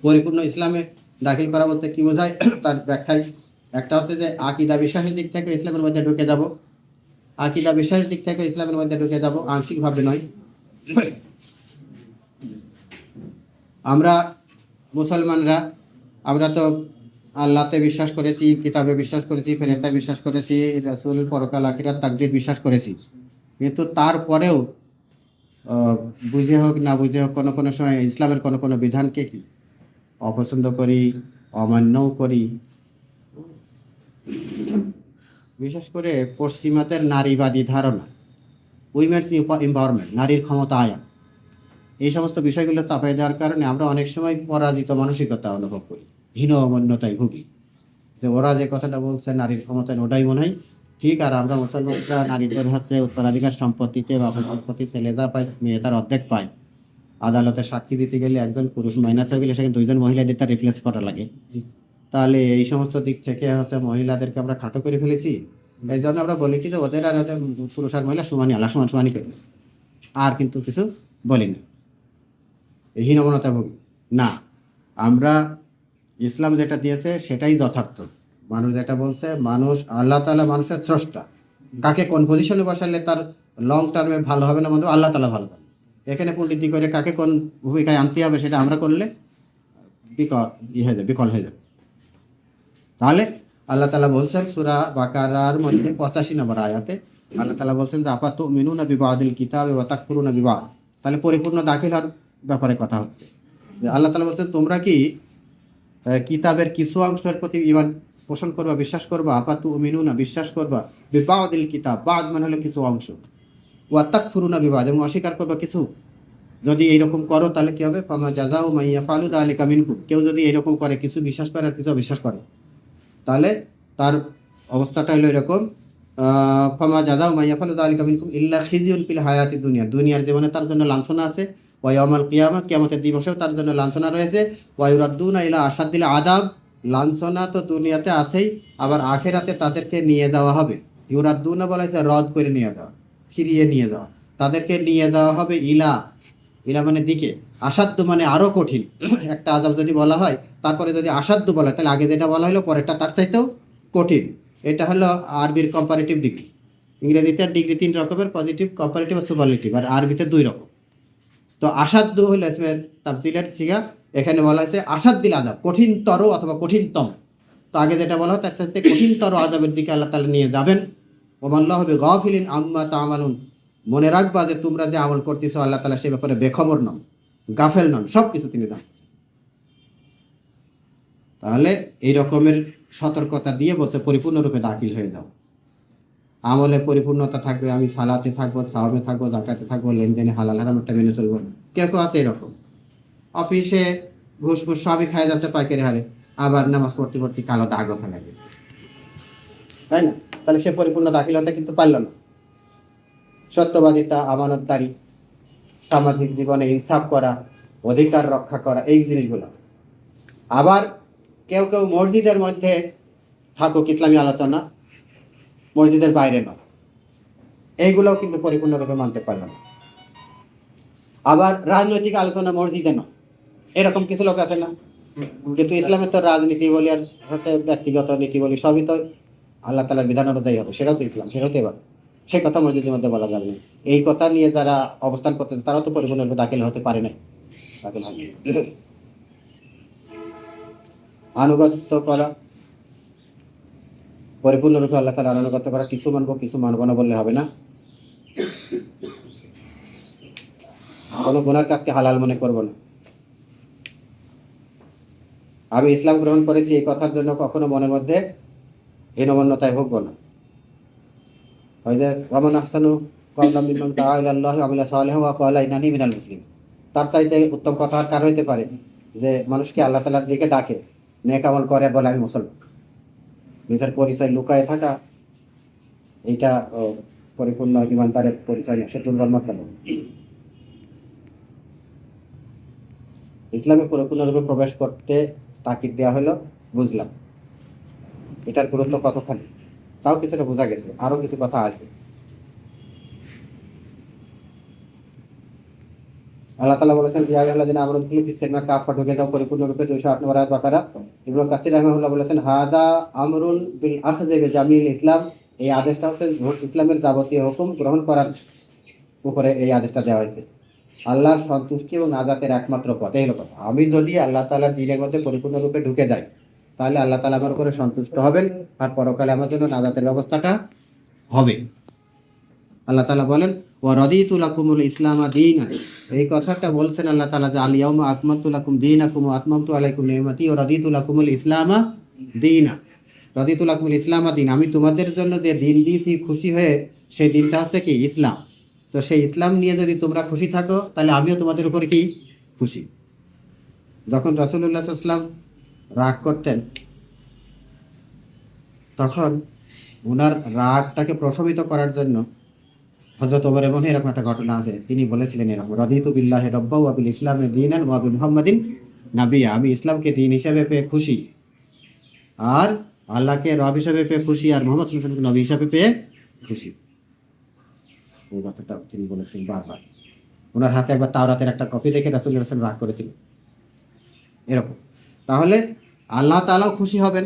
পরিপূর্ণ ইসলামে দাখিল করা বলতে কি বোঝায়, তার ব্যাখ্যায় একটা হচ্ছে যে আকীদা বিশ্বাসের দিক থেকে ইসলামের মধ্যে ঢুকে যাব, আকীদা বিশ্বাসের দিক থেকে ইসলামের মধ্যে ঢুকে যাব, আংশিকভাবে নয়। আমরা মুসলমানরা, আমরা তো আল্লাহতে বিশ্বাস করেছি, কিতাবে বিশ্বাস করেছি, ফেরেশতায় বিশ্বাস করেছি, রাসূল, পরকাল, আখিরাত, তাকদীর বিশ্বাস করেছি। কিন্তু তারপরেও বুঝে হোক না বুঝে হোক কোনো কোনো সময় ইসলামের কোনো কোনো বিধানকে কি অপছন্দ করি, অমান্যও করি। বিশেষ করে পশ্চিমাদের নারীবাদী ধারণা, উইমেন্স এম্পাওয়ারমেন্ট, নারীর ক্ষমতায়ন, এই সমস্ত বিষয়গুলো চাপাই দেওয়ার কারণে আমরা অনেক সময় পরাজিত মানসিকতা অনুভব করি, হীনমন্যতায় ভুগি, যে ওরা যে কথাটা বলছে নারীর ক্ষমতায় ওটাই মনে হয় ঠিক, আর আমরা মুসলমানরা নারীদের হচ্ছে উত্তরাধিকার সম্পত্তিতে বা সম্পত্তি ছেলে যা পায় মেয়ে তার অর্ধেক পায়, আদালতে সাক্ষী দিতে গেলে একজন পুরুষ মাইনাস হয়ে গেলে সেখানে দুইজন মহিলাদের তার রিপ্লেস করা লাগে। তাহলে এই সমস্ত দিক থেকে হচ্ছে মহিলাদেরকে আমরা খাটো করে ফেলেছি। এই জন্য আমরা বলি কি যে ওদের আর ওদের পুরুষ আর মহিলা সমানই, আল্লাহ সমান সমানই করে, আর কিন্তু কিছু বলি না, হীনমন্যতা ভোগী না। আমরা ইসলাম যেটা দিয়েছে সেটাই যথার্থ। মানুষ যেটা বলছে, মানুষ আল্লাহ তাআলা মানুষের স্রষ্টা, কাকে কোন পজিশনে বসালে তার লং টার্মে ভালো হবে না বন্ধু আল্লাহ তাআলা ভালো জানে। এখানে পণ্ডিতি করে কাকে কোন ভূমিকায় আনতে হবে সেটা আমরা করলে বিকল হয়ে যাবে। তাহলে আল্লাহ তাআলা বলছেন সূরা বাকারার মধ্যে 85 নম্বর আয়াতে আল্লাহ তাআলা বলছেন যে আফা তুমিনুনা বিবাদিল কিতাবে ওয়া তাকফুরুনা বিবাদ। তাহলে পরিপূর্ণ দাখিল হওয়ার ব্যাপারে কথা হচ্ছে যে আল্লাহ তাআলা বলছেন তোমরা কি কিতাবের কিছু অংশের প্রতি ঈমান পোষণ করবা, বিশ্বাস করবা, আফা তুমিনুনা বিশ্বাস করবা, বিবাদিল কিতাব, বাদ মানে হলো কিছু অংশ, ওয়া তাকফুরুনা বিবাদ এবং অস্বীকার করবা কিছু। যদি এইরকম করো তাহলে কি হবে, ফামা জাযাউ মান ইয়াফআলু যালিকা মিনকুম, কেউ যদি এইরকম করে কিছু বিশ্বাস করে আর কিছু অবিশ্বাস করে তাহলে তার অবস্থাটা হলো এরকম, ফামা জাযাউ মান ইয়াফআলু যালিকা মিনকুম ইল্লা খিজিউন ফিল হায়াতিদ দুনিয়া, দুনিয়ার জীবনে তার জন্য লাঞ্ছনা আছে, ওয়া ইয়াউমাল কিয়ামা, কিয়ামতের দিবসেও তার জন্য লাঞ্ছনা রয়েছে, ওয়া ইউরাদ্দুনা ইলা আশাদ্দিল আযাব, লাঞ্ছনা তো দুনিয়াতে আছেই, আবার আখিরাতে তাদেরকে নিয়ে যাওয়া হবে। ইউরাদ্দুনা বলা হয়েছে রদ করে নিয়ে যাওয়া, ফিরিয়ে নিয়ে যাওয়া, তাদেরকে নিয়ে যাওয়া হবে ইলা, ইলা মানে দিকে, আসাধ্য মানে আরও কঠিন। একটা আযাব যদি বলা হয় তারপরে যদি আসাধ্য বলা হয় তাহলে আগে যেটা বলা হলো পরেরটা তার চাইতেও কঠিন। এটা হলো আরবির কম্পারেটিভ ডিগ্রি। ইংরেজিতে ডিগ্রি 3 রকমের, পজিটিভ, কম্পারেটিভ আর সুপারলেটিভ, আর আরবিতে 2 রকম। তো আসাধ্য হলো ইসমের তাফসীলের সিগা, এখানে বলা হয়েছে আসাদ্দিল আযাব, কঠিনতর অথবা কঠিনতম। তো আগে যেটা বলা হয় তার সাথে কঠিনতর আযাবের দিকে আল্লাহ তাআলা নিয়ে যাবেন। ওমাল্লাহু বিগাফিলিন আম্মা তা'মালুন, মনে রাখবা যে তোমরা যে আমল করতেছো আল্লাহ তাআলা সে ব্যাপারে বেখবর নন, গাফেল নন, সব কিছু তিনি জানতেছেন। তাহলে এই রকমের সতর্কতা দিয়ে বলছে পরিপূর্ণরূপে দাখিল হয়ে যাও, আমলে পরিপূর্ণতা থাকবে, আমি সালাতে থাকবো, সাওমে থাকবো, যাকাতে থাকবো, লেনদেনে হালাল হারামটা মেনে চলবো। কেউ কেউ আছে এরকম, অফিসে ঘুষ ঘুষ সবই খাই যাচ্ছে পাইকারি হারে, আবার নামাজ পড়তে পড়তে কালো দাগও ফেলাবে, তাই না? তাহলে সে পরিপূর্ণ দাখিলতা কিন্তু পারল না। সত্যবাদিতা, আমানতদারি, সামাজিক জীবনে ইনসাফ করা, অধিকার রক্ষা করা, এই জিনিসগুলো। আবার কেউ কেউ মসজিদের মধ্যে থাকুক ইসলামী আলোচনা, মসজিদের বাইরে নয়, এইগুলোও কিন্তু পরিপূর্ণরূপে মানতে পারল না। আবার রাজনৈতিক আলোচনা মসজিদে নয়, এরকম কিছু লোক আছে না? কিন্তু ইসলামের তো রাজনীতি বলি আর হচ্ছে ব্যক্তিগত নীতি বলি সবই তো আল্লাহ তাআলার বিধান অনুযায়ী হবে, সেটাও তো ইসলাম, সেটাও তো এবার সে কথা মসজিদের মধ্যে বলা যাবে না। এই কথা নিয়ে যারা অবস্থান করতেছে তারাও তো পরিপূর্ণরূপে দাখিল হতে পারে নাই, দাখিল হয়নি। আনুগত্য করা, পরিপূর্ণরূপে আল্লাহ তাআলার আনুগত্য করা, কিছু মানবো কিছু মানবো না বললে হবে না। কোনো গুনার কাজকে হালাল মনে করবো না। আমি ইসলাম গ্রহণ করেছি এই কথার জন্য কখনো মনের মধ্যে হীনমন্যতায় ভুগবো না। ওই যে ওয়ামান আহসানু কাওলাম মিম্মান দাআ ইলাল্লাহি ওয়া আমিলা সালিহান ওয়া ক্বালা ইন্নানি মিনাল মুসলিমিন, তার চাইতে উত্তম কথা আর কার হইতে পারে যে মানুষকে আল্লাহ তাআলার দিকে ডাকে, নেক আমল করে বলে আমি মুসলমান। নিজের পরিচয় লুকায় থাকা এইটা পরিপূর্ণ ইমানদারের পরিচয় না, সে দুর্বল মাত্রা। ইসলামে পরিপূর্ণরূপে প্রবেশ করতে তাকিদ দেওয়া হলো, বুঝলাম এটার গুরুত্ব কতখানি, তাও কিছুটা বোঝা গেছে, আরো কিছু কথা আসবে। আল্লাহ তাআলা বলেছেন যে আল্লাযিনা আমানু দুখুলু ফিস সিলমা কাফা, ঢুকে যাও পরিপূর্ণরূপে। 208 নম্বর আয়াত বাকারা। ইবনে কাসির রাহিমাহুল্লাহ বলেছেন হাদা আমরুন বিল আখযি বিজামিল ইসলাম, এই আদেশটা হচ্ছে ইসলামের যাবতীয় হুকুম গ্রহণ করার উপরে এই আদেশটা দেওয়া হয়েছে। আল্লাহর সন্তুষ্টি এবং নাজাতের একমাত্র পথ, এই হলো কথা। আমি যদি আল্লাহ তাআলার দ্বীনের মধ্যে পরিপূর্ণরূপে ঢুকে যাই তাহলে আল্লাহ তাআলা আমার উপরে সন্তুষ্ট হবেন, আর পরকালে আমার জন্য নাজাতের ব্যবস্থাটা হবে। আল্লাহ তাআলা বলেন ওয়া রাদিতু লাকুমুল ইসলামা দীনান, এই কথাটা বলছেন আল্লাহ তাআলা যে আল ইয়াউমা আকমালতু লাকুম দীনাকুম ওয়া আতমামতু আলাইকুম নি'মাতি ওয়া রাদিতু লাকুমুল ইসলামা দীনা। রাদিতু লাকুমুল ইসলামা দীন, আমি তোমাদের জন্য যে দিন দিয়েছি খুশি হয়ে, সেই দিনটা হচ্ছে কি ইসলাম। তো তো সেই ইসলাম নিয়ে যদি তোমরা খুশি থাকো তাহলে আমিও তোমাদের উপরে কি খুশি। যখন রাসূলুল্লাহ সাল্লাল্লাহু আলাইহি ওয়াসাল্লাম রাগ করতেন তখন ওনার রাগটাকে প্রশমিত করার জন্য হযরত ওমরের মনে এরকম একটা ঘটনা আছে, তিনি বলেছিলেন এরকম, রাদিতু বিল্লাহি রাব্বা ওয়া বিল ইসলামি দীনান ওয়া বি মুহাম্মাদিন নাবিয়্যা, আমি ইসলামকে দ্বীন হিসেবে পেয়ে খুশি, আর আল্লাহকে রব হিসেবে পেয়ে খুশি, আর মুহাম্মদ সাল্লাল্লাহু আলাইহি ওয়াসাল্লামকে নবী হিসেবে পেয়ে খুশি। এই কথাটা তিনি বলেছিলেন বারবার। ওনার হাতে একবার তাওরাতের একটা কপি দেখে রাসূলুল্লাহ সাল্লাল্লাহু আলাইহি ওয়াসাল্লাম রাগ করেছিলেন এরকম। তাহলে আল্লাহ তাআলাও খুশি হবেন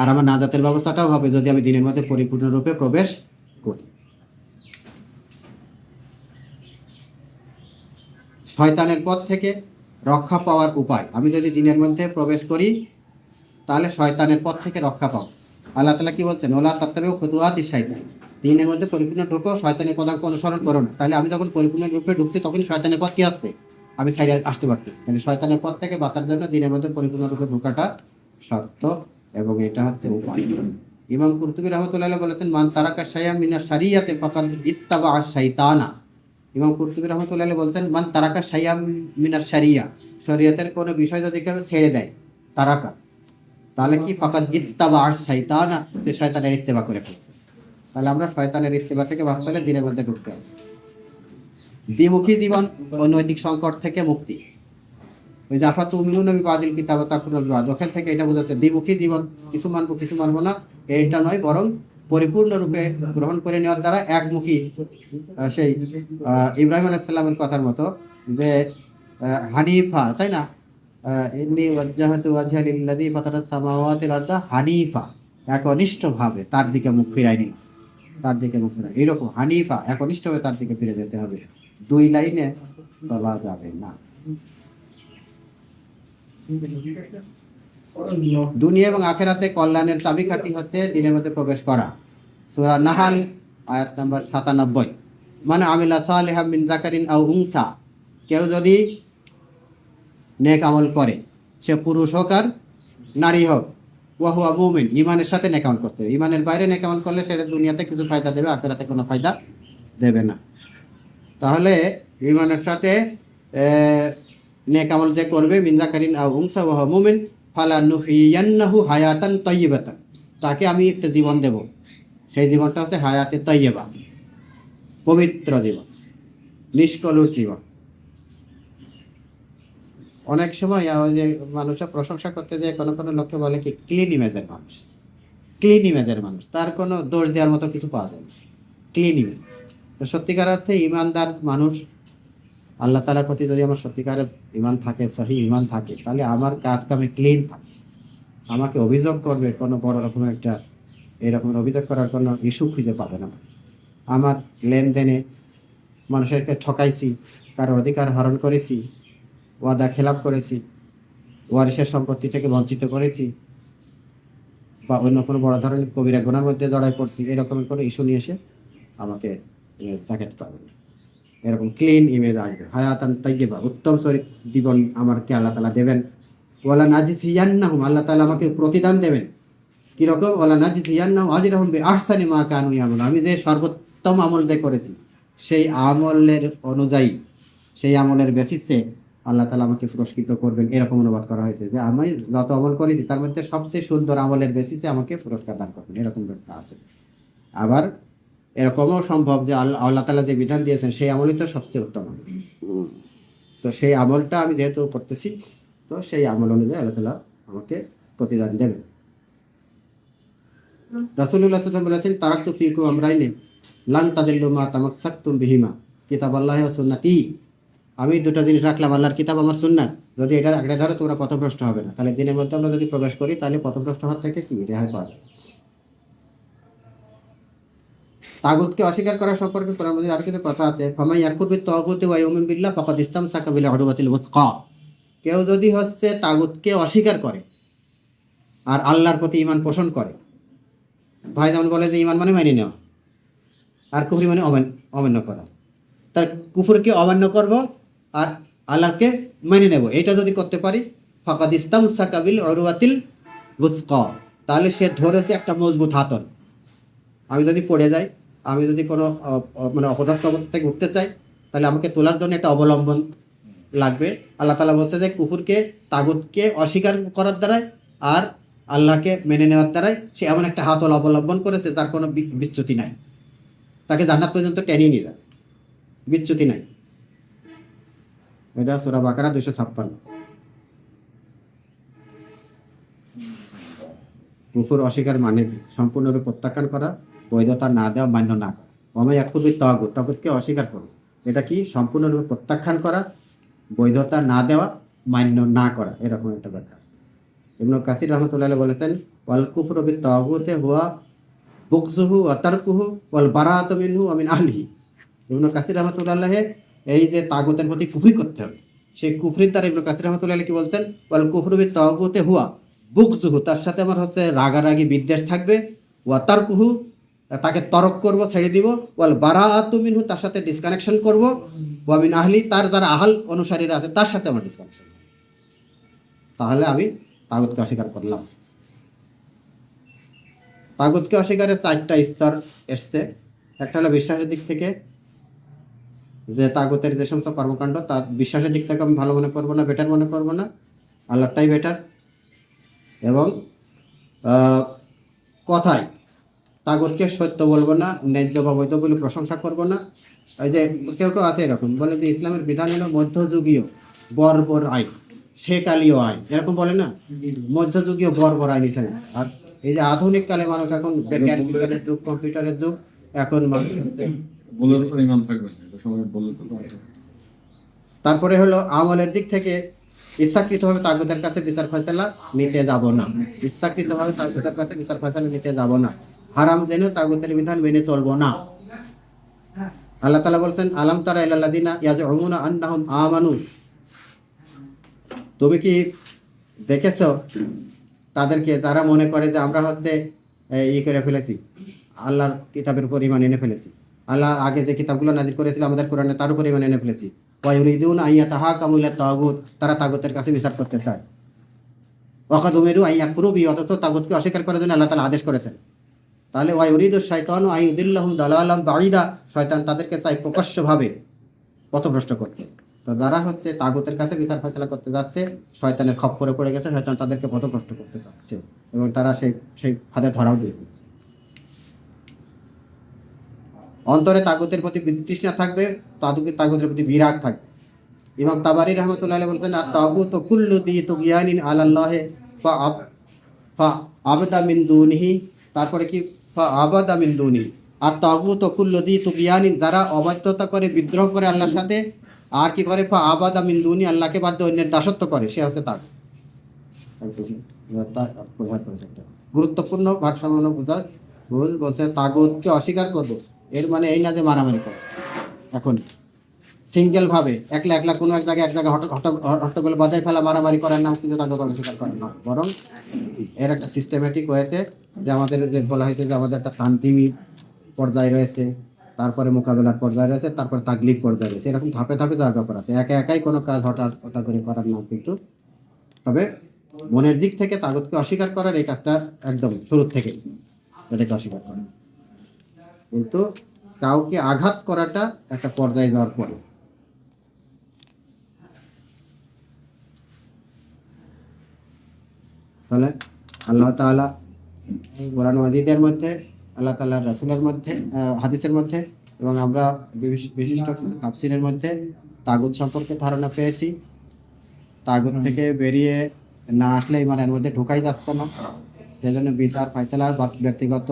আর আমার নাজাতের ব্যবস্থাটাও হবে যদি আমি দ্বীনের মধ্যে পরিপূর্ণরূপে প্রবেশ করি। শয়তানের পথ থেকে রক্ষা পাওয়ার উপায়, আমি যদি দ্বীনের মধ্যে প্রবেশ করি তাহলে শয়তানের পথ থেকে রক্ষা পাও। আল্লাহ তাআলা কি বলছেন, ওলা তাত্তাবিউ খুতুওয়াতিশ শাইতান, দ্বীনের মধ্যে পরিপূর্ণ ঢুকো, শয়তানের পদাঙ্ক অনুসরণ করো না। তাহলে আমি যখন পরিপূর্ণ রূপে ঢুকছি তখন শয়তানের পথ কি আসছে, আমি সাইডে আসতে পারতেছি। তাহলে শয়তানের পথ থেকে বাঁচার জন্য দ্বীনের মধ্যে পরিপূর্ণ রূপে ঢোকাটা শর্ত, এবং এটা হচ্ছে উপায়। ইমাম কুরতুবী রাহমাতুল্লাহ আলাইহি বলেছেন, মান তারাকা শাইআন মিনাশ শারিয়াতি ফাকাদ ইত্তাবা আশ-শাইতানা। ইমাম কুরতুবী রাহমাতুল্লাহ আলাইহি বলেছেন, মান তারাকা শাইআন মিনাশ শারিয়া, শরীয়তের কোনো বিষয় যদি কেউ ছেড়ে দেয়, তারাকা, তাহলে কি ফাকাদ ইত্তাবা আশ-শাইতানা, সে শয়তানের ইত্তেবা করে ফেলছে। তাহলে আমরা শয়তানের ইত্তেবা থেকে বাঁচতে হলে দ্বীনের মধ্যে ঢুকতে হবে। দ্বিমুখী জীবন ও নৈতিক সংকট থেকে মুক্তি, ওই যে আফাতুমিনুনা বিবাদিল কিতাব ওয়া তাকফুরুনা বিবাদ, ওখান থেকে এটা বোঝাচ্ছে দ্বিমুখী জীবন, কিছু মানবো কিছু মানবো না, এটা নয়, বরং পরিপূর্ণরূপে গ্রহণ করে নেওয়ার দ্বারা একমুখী। সেই ইব্রাহিম আলাইহিস সালামের কথার মতো যে হানিফা, তাই না, ইন্নী ওয়াজ্জাহাতু ওয়াজহিয়া লিল্লাযী ফাতারাস সামাওয়াতি ওয়াল আরদা হানিফা, একনিষ্ঠভাবে তার দিকে মুখ ফিরাই নিলাম, তার দিকে মুখ ফিরাই, এইরকম হানিফা, একনিষ্ঠভাবে তার দিকে ফিরে যেতে হবে। দুই লাইনে চলা যাবে না। দুনিয়া এবং আখেরাতে কল্যাণের চাবিকাঠি হচ্ছে দ্বীনের মধ্যে প্রবেশ করা। সূরা নাহাল আয়াত নাম্বার 97, মানে আমিলা সালিহাম মিন যাকারিন আও উনসা, কেউ যদি নেক আমল করে, সে পুরুষ হোক আর নারী হোক, ওয়া হুয়া মুমিন, ঈমানের সাথে নেক আমল করতে হবে। ঈমানের বাইরে নেক আমল করলে সেটা দুনিয়াতে কিছু ফায়দা দেবে, আখেরাতে কোনো ফায়দা দেবে না। তাহলে ঈমানের সাথে নেক আমল যে করবে, মিন যাকারিন আও উনসা ওয়া হুয়া মুমিন ফালানুহিয়ান্নাহু হায়াতান তাইয়্যিবাতান, তাকে আমি একটা জীবন দেব, সেই জীবনটা হচ্ছে হায়াতে তাইয়্যিবা, পবিত্র জীবন, নিষ্কলুষ জীবন। অনেক সময় যে মানুষরা প্রশংসা করতে যায়, কোনো কোনো লোককে বলে কি ক্লিন ইমেজের মানুষ, ক্লিন ইমেজের মানুষ, তার কোনো দোষ দেওয়ার মতো কিছু পাওয়া যায় না, ক্লিন ইমেজ। তো সত্যিকার অর্থে ইমানদার মানুষ, আল্লাহ তাআলার প্রতি যদি আমার সত্যিকারের ইমান থাকে, সহি ইমান থাকে, তাহলে আমার কাজ কামে ক্লিন থাকে। আমাকে অভিযোগ করবে কোনো বড় রকমের একটা এরকমের অভিযোগ করার কোনো ইস্যু খুঁজে পাবে না। আমার লেনদেনে মানুষেরকে ঠকাইছি, কারো অধিকার হরণ করেছি, ওয়াদা খেলাপ করেছি, ওয়ারিশের সম্পত্তি থেকে বঞ্চিত করেছি, বা অন্য কোনো বড় ধরনের কবিরা গুনার মধ্যে জড়াই পড়ছি, এরকমের কোনো ইস্যু নিয়ে এসে আমাকে দেখাতে পারবে না। এরকম ক্লিন ইমেজ আসবে, হায়াতান তাইয়্যিবা, উত্তম চরিত্র জীবন আমাকে আল্লাহ তাআলা দেবেন। ওয়ালা নাজিজিয়ান্নাহুম, আল্লাহ তাআলা আমাকে প্রতিদান দেবেন কিরকম, ওয়ালা নাজিজিয়ান্নাহুম আজরাহুম বিআহসানি মা কানু ইয়ামালুন, আমি যে সর্বোত্তম আমল যে করেছি সেই আমলের অনুযায়ী, সেই আমলের বেসিসে আল্লাহ তাআলা আমাকে পুরস্কৃত করবেন, এরকম অনুবাদ করা হয়েছে যে আমি যত আমল করেছি তার মধ্যে সবচেয়ে সুন্দর আমলের বেসিসে আমাকে পুরস্কার দান করবেন, এরকম একটা আছে। আবার এরকমও সম্ভব যে আল্লাহ তাআলা যে বিধান দিয়েছেন সেই আমলই তো সবচেয়ে উত্তম আমল। তো সেই আমলটা আমি যেহেতু করতেছি, তো সেই আমল অনুযায়ী আল্লাহ তাআলা আমাকে প্রতিদান দেবেন। রাসূলুল্লাহ সাল্লাল্লাহু আলাইহি ওয়াসাল্লাম বলেছেন, তারাকতু ফীকুম আমরাইনি লান তাদিল্লু মা তামাসসাকতুম বিহিমা কিতাবাল্লাহি ওয়া সুন্নতি, আমি দুটো জিনিস রাখলাম, আল্লাহর কিতাব, আমার সুন্নাত, যদি এটা আঁকড়ে ধরো তোমরা পথভ্রষ্ট হবে না। তাহলে দিনের মধ্যে আমরা যদি প্রবেশ করি তাহলে পথভ্রষ্ট হওয়ার থেকে কি রেহাই পাওয়া যায়। তাগুতকে অস্বীকার করা সম্পর্কে কোরআন মাজিদে আর কিছু কথা আছে, ফামাই ইয়াকুর বিত-তাগুতি ওয়া ইউমিন বিল্লাহ ফাকাদ ইসতামসাকা বিল উরওয়াতিল ওয়াসকা, কেউ যদি হচ্ছে তাগুতকে অস্বীকার করে আর আল্লাহর প্রতি ঈমান পোষণ করে। ভাই যেমন বলে যে ঈমান মানে মেনে নেওয়া, আর কুফরি মানে অমান্য করা, তার কুফরকে অমান্য করব আর আল্লাহকে মেনে নেব, এটা যদি করতে পারি, ফাকাদ ইসতামসাকা বিল উরওয়াতিল ওয়াসকা, তাহলে সে ধরেছে একটা মজবুত হাতল। আমি যদি পড়ে যাই আমি যদি কোনো মানে অপদস্থ অবস্থা থেকে উঠতে চাই, তাহলে আমাকে তোলার জন্য একটা অবলম্বন লাগবে। আল্লাহ তাআলা বলছে যে কুফরকে, তাগুতকে অস্বীকার করার দ্বারাই আর আল্লাহকে মেনে নেওয়ার দ্বারাই সে এমন একটা হাতল অবলম্বন করেছে যার কোনো বিচ্যুতি নাই, তাকে জান্নাত পর্যন্ত টেনে নিয়ে যাবে, বিচ্যুতি নাই। এটা সূরা বাকারা 256। কুফর অস্বীকার মানে কি? সম্পূর্ণরূপে প্রত্যাখ্যান করা, বৈধতা না দেওয়া, মান্য না করা। ওয়ামাই ইয়াকফুর বিত-তাগুত, তাগুতকে অস্বীকার করো, এটা কি? সম্পূর্ণরূপে প্রত্যাখ্যান করা, বৈধতা না দেওয়া, মান্য না করা, এরকম একটা ব্যাখ্যা আছে। ইবনে কাসির রাহমাতুল্লাহ আলাইহি বলেছেন, ওয়াল কুফরু বিত-তাগুতি হুয়া বুগযুহু ওয়া তারকুহু ওয়াল বারাআতু মিনহু ওয়া মিন আহলিহি। ইবনে কাসির রাহমাতুল্লাহ আলাইহি এই যে তাগুতের প্রতি কুফরি করতে হবে, সেই কুফরির দ্বারা ইবনে কাসির রাহমাতুল্লাহ আলাইহি কি বলছেন? ওয়াল কুফরু বিত-তাগুতি হুয়া বুগযুহু, তার সাথে আমার হচ্ছে রাগারাগি বিদ্বেষ থাকবে, ওয়া তারকুহু, তাকে তরক করব, ছেড়ে দিব, ওয়াল বারাআতু মিনহু, তার সাথে ডিসকানেকশন করব, ওয়া মিন আহলি, তার যারা আহল অনুসারীরা আছে তার সাথে আমার ডিসকানেকশন। তাহলে আমি তাগুতকে অস্বীকার করলাম। তাগুতকে অস্বীকারের 4টা স্তর এসছে। একটা হলো বিশ্বাসের দিক থেকে, যে তাগুতের যে সমস্ত কর্মকাণ্ড তার বিশ্বাসের দিক থেকে আমি ভালো মনে করব না, বেটার মনে করব না, আল্লাহটাই বেটার। এবং কথায় তাগুতকে সত্য বলবো না, ন্যায্য বা বৈধ বলে প্রশংসা করব না। এই যে কেউ কেউ আছে এরকম বলে যে ইসলামের বিধান হলো মধ্যযুগীয় বর্বর আইন, শেকালীয় আইন, এরকম বলে না, মধ্যযুগীয় বর্বর আইন ইসলাম। আর এই যে আধুনিক কালে মানুষ, এখন জ্ঞান বিজ্ঞানের যুগ, কম্পিউটারের যুগ, এখন মানুষ বলার উপর ইমান থাকবে না, এটা সময় বললে তো তারপরে হলো আমলের দিক থেকে ইচ্ছাকৃতভাবে তাগুতের কাছে বিচার ফয়সালা নিতে যাব না, ইচ্ছাকৃতভাবে তাগুতের কাছে বিচার ফয়সালা নিতে যাব না, হারাম জেনেও তাগুতের বিধান মেনে চলবো না। আল্লাহ তাআলা বলছেন, আলাম তারা ইলাল্লাযিনা ইয়াজউমুনা আন্নাহুম আমানু, তুমি কি দেখেছো তাদেরকে যারা মনে করে যে আমরা হচ্ছে করে ফেলেছি, আল্লাহর কিতাবের পরিমাণ এনে ফেলেছি, আল্লাহ আগে যে কিতাবগুলো নাজিল করেছিল আমাদের কোরআনে তার পরিমাণ এনে ফেলেছি, ওয়া ইউরিদুনা আইয়াতাহাকামু ইলা তাগুত, তারা তাগুতের কাছে বিচার করতে চায়, ওয়াকাদ উমিরু আইয়াকফুরু বিহি, অথচ তাগুতকে অস্বীকার করার জন্য আল্লাহ তাআলা আদেশ করেছেন। তাহলে ওয়া ইউরিদু শাইতানু আইয়ুদিল্লাহুম দালালাম বাঈদা, শয়তান তাদেরকে চায় প্রকাশ্যভাবে পথভ্রষ্ট করতে। তো যারা হচ্ছে তাগুতের কাছে বিচার ফয়সালা করতে যাচ্ছে, শয়তানের খপ্পরে পড়ে গেছে, শয়তান তাদেরকে পথভ্রষ্ট করতে চাচ্ছে এবং তারা সেই ফাঁদে ধরাও দিয়ে ফেলছে। অন্তরে তাগুতের প্রতি বিতৃষ্ণা থাকবে, তাগুতের প্রতি বিরাগ থাকবে। ইমাম তাবারি রাহমাতুল্লাহ আলাইহি বলতেন, আত-তাগুত কুল্লু দি তুগয়ানিন আলাল্লাহি ফা আবদা মিন দুনিহি, তারপরে কি ফা আবাদা মিন দুনিহি, আত-তাগুত কুল্লু দি তুগয়ানিন, যারা অবাধ্যতা করে, বিদ্রোহ করে আল্লাহর সাথে, আর কি করে ফা আবাদা মিন দুনি, আল্লাহকে বাদ দিয়ে অন্যের দাসত্ব করে, সে হচ্ছে তাগুত। গুরুত্বপূর্ণ ভারসাম্য বোঝা বলছে, তাগুতকে অস্বীকার করবো এর মানে এই না যে মারামারি করো। এখন সিঙ্গেল ভাবে একলা একলা কোনো এক জায়গায় হট্টগোল বাজায় ফেলা, মারামারি করার নাম কিন্তু তাগুত অস্বীকার করা নয়, বরং এর একটা সিস্টেমেটিক ওয়েতে, যে আমাদের যে বলা হয়েছে যে আমাদের একটা তানজিমি পর্যায় রয়েছে, তারপরে মোকাবেলার পর্যায়ে রয়েছে, তারপরে তাগলিব পর্যায়ে রয়েছে, এরকম ধাপে ধাপে যাওয়ার ব্যাপার আছে। একা একাই কোনো কাজ হঠাৎ করে করার নাম কিন্তু। তবে মনের দিক থেকে তাগুতকে অস্বীকার করার এই কাজটা একদম শুরুর থেকে এটাকে অস্বীকার করা, কিন্তু কাউকে আঘাত করাটা একটা পর্যায়ে যাওয়ার পরে। তাহলে আল্লাহ তাআলা কোরআন মাজিদের মধ্যে, আল্লাহ তাআলার রাসূলের মধ্যে, হাদিসের মধ্যে, এবং আমরা বিশিষ্ট তাফসীরের মধ্যে তাগুত সম্পর্কে ধারণা পেয়েছি। তাগুত থেকে বেরিয়ে না আসলে ইমানের মধ্যে ঢোকাই যাচ্ছে না, সেজন্য বিচার ফায়সালার ব্যক্তিগত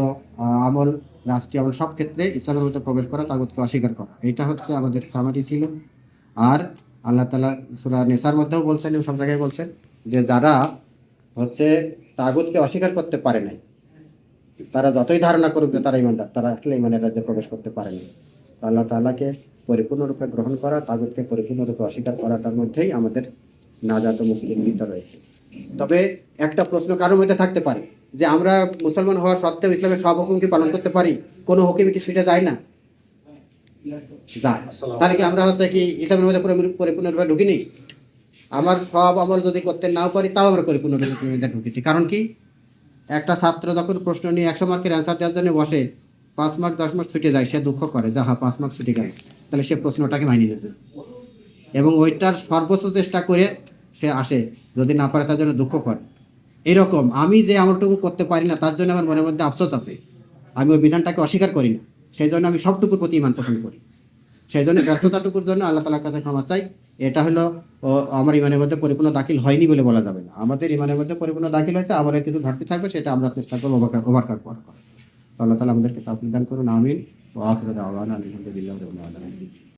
আমল, রাষ্ট্রীয় আমল, সব ক্ষেত্রে ইসলামের মধ্যে প্রবেশ করা, তাগুতকে অস্বীকার করা, এটা হচ্ছে আমাদের সামারি ছিল। আর আল্লাহ তাআলা সূরা নিসার মধ্যেও বলছেন এবং সব জায়গায় বলছেন যে যারা হচ্ছে তাগুতকে অস্বীকার করতে পারে নাই, তারা যতই ধারণা করুক যে তারা ইমানদার, তারা আসলে ইমানের রাজ্যে প্রবেশ করতে পারেনি। আল্লাহ তাআলাকে পরিপূর্ণরূপে গ্রহণ করা, তাগুতকে পরিপূর্ণরূপে অস্বীকার করাটার মধ্যেই আমাদের নাজাত ও মুক্তির নিহিত রয়েছে। তবে একটা প্রশ্ন কারোর মধ্যে থাকতে পারে যে আমরা মুসলমান হওয়ার সত্ত্বেও ইসলামের সব হুকুম কি পালন করতে পারি? কোনো হুকুমই কি ছুটে যায় না? যায়। তাহলে কি আমরা হচ্ছে কি ইসলামের মধ্যে পরিপূর্ণরূপে ঢুকিনি? আমার সব আমল যদি করতে নাও পারি, তাও আমরা পরিপূর্ণরূপে ঢুকেছি। কারণ কি, একটা ছাত্র যখন প্রশ্ন নিয়ে 100 মার্কের অ্যান্সার দেওয়ার জন্য বসে, 5 মার্ক 10 মার্ক ছুটে যায়, সে দুঃখ করে যে হ্যাঁ 5 মার্ক ছুটে গেল, তাহলে সে প্রশ্নটাকে মানিয়ে নিয়েছে এবং ওইটার সর্বোচ্চ চেষ্টা করে সে আসে, যদি না পারে তার জন্য দুঃখ করে। এরকম আমি যে আমলটুকু করতে পারি না তার জন্য আমার মনের মধ্যে আফসোস আছে, আমি ওই বিধানটাকে অস্বীকার করি না, সেই জন্য আমি সবটুকুর প্রতি ইমান পোষণ করি। সেই জন্য ব্যর্থতাটুকুর জন্য আল্লাহ তালার কাছে ক্ষমা চাই। এটা হলো আমার ইমানের মধ্যে পরিপূর্ণ দাখিল হয়নি বলে বলা যাবে না, আমাদের ইমানের মধ্যে পরিপূর্ণ দাখিল হয়েছে, আমাদের কিছু ঘাটতি থাকবে, সেটা আমরা চেষ্টা করবো ওভারকাম করার। আল্লাহ তালা আমাদেরকে তাওফিক দান করুন, আমিন। ওয়া আখিরু দাওয়ানা আলহামদুলিল্লাহি রাব্বিল আলামিন।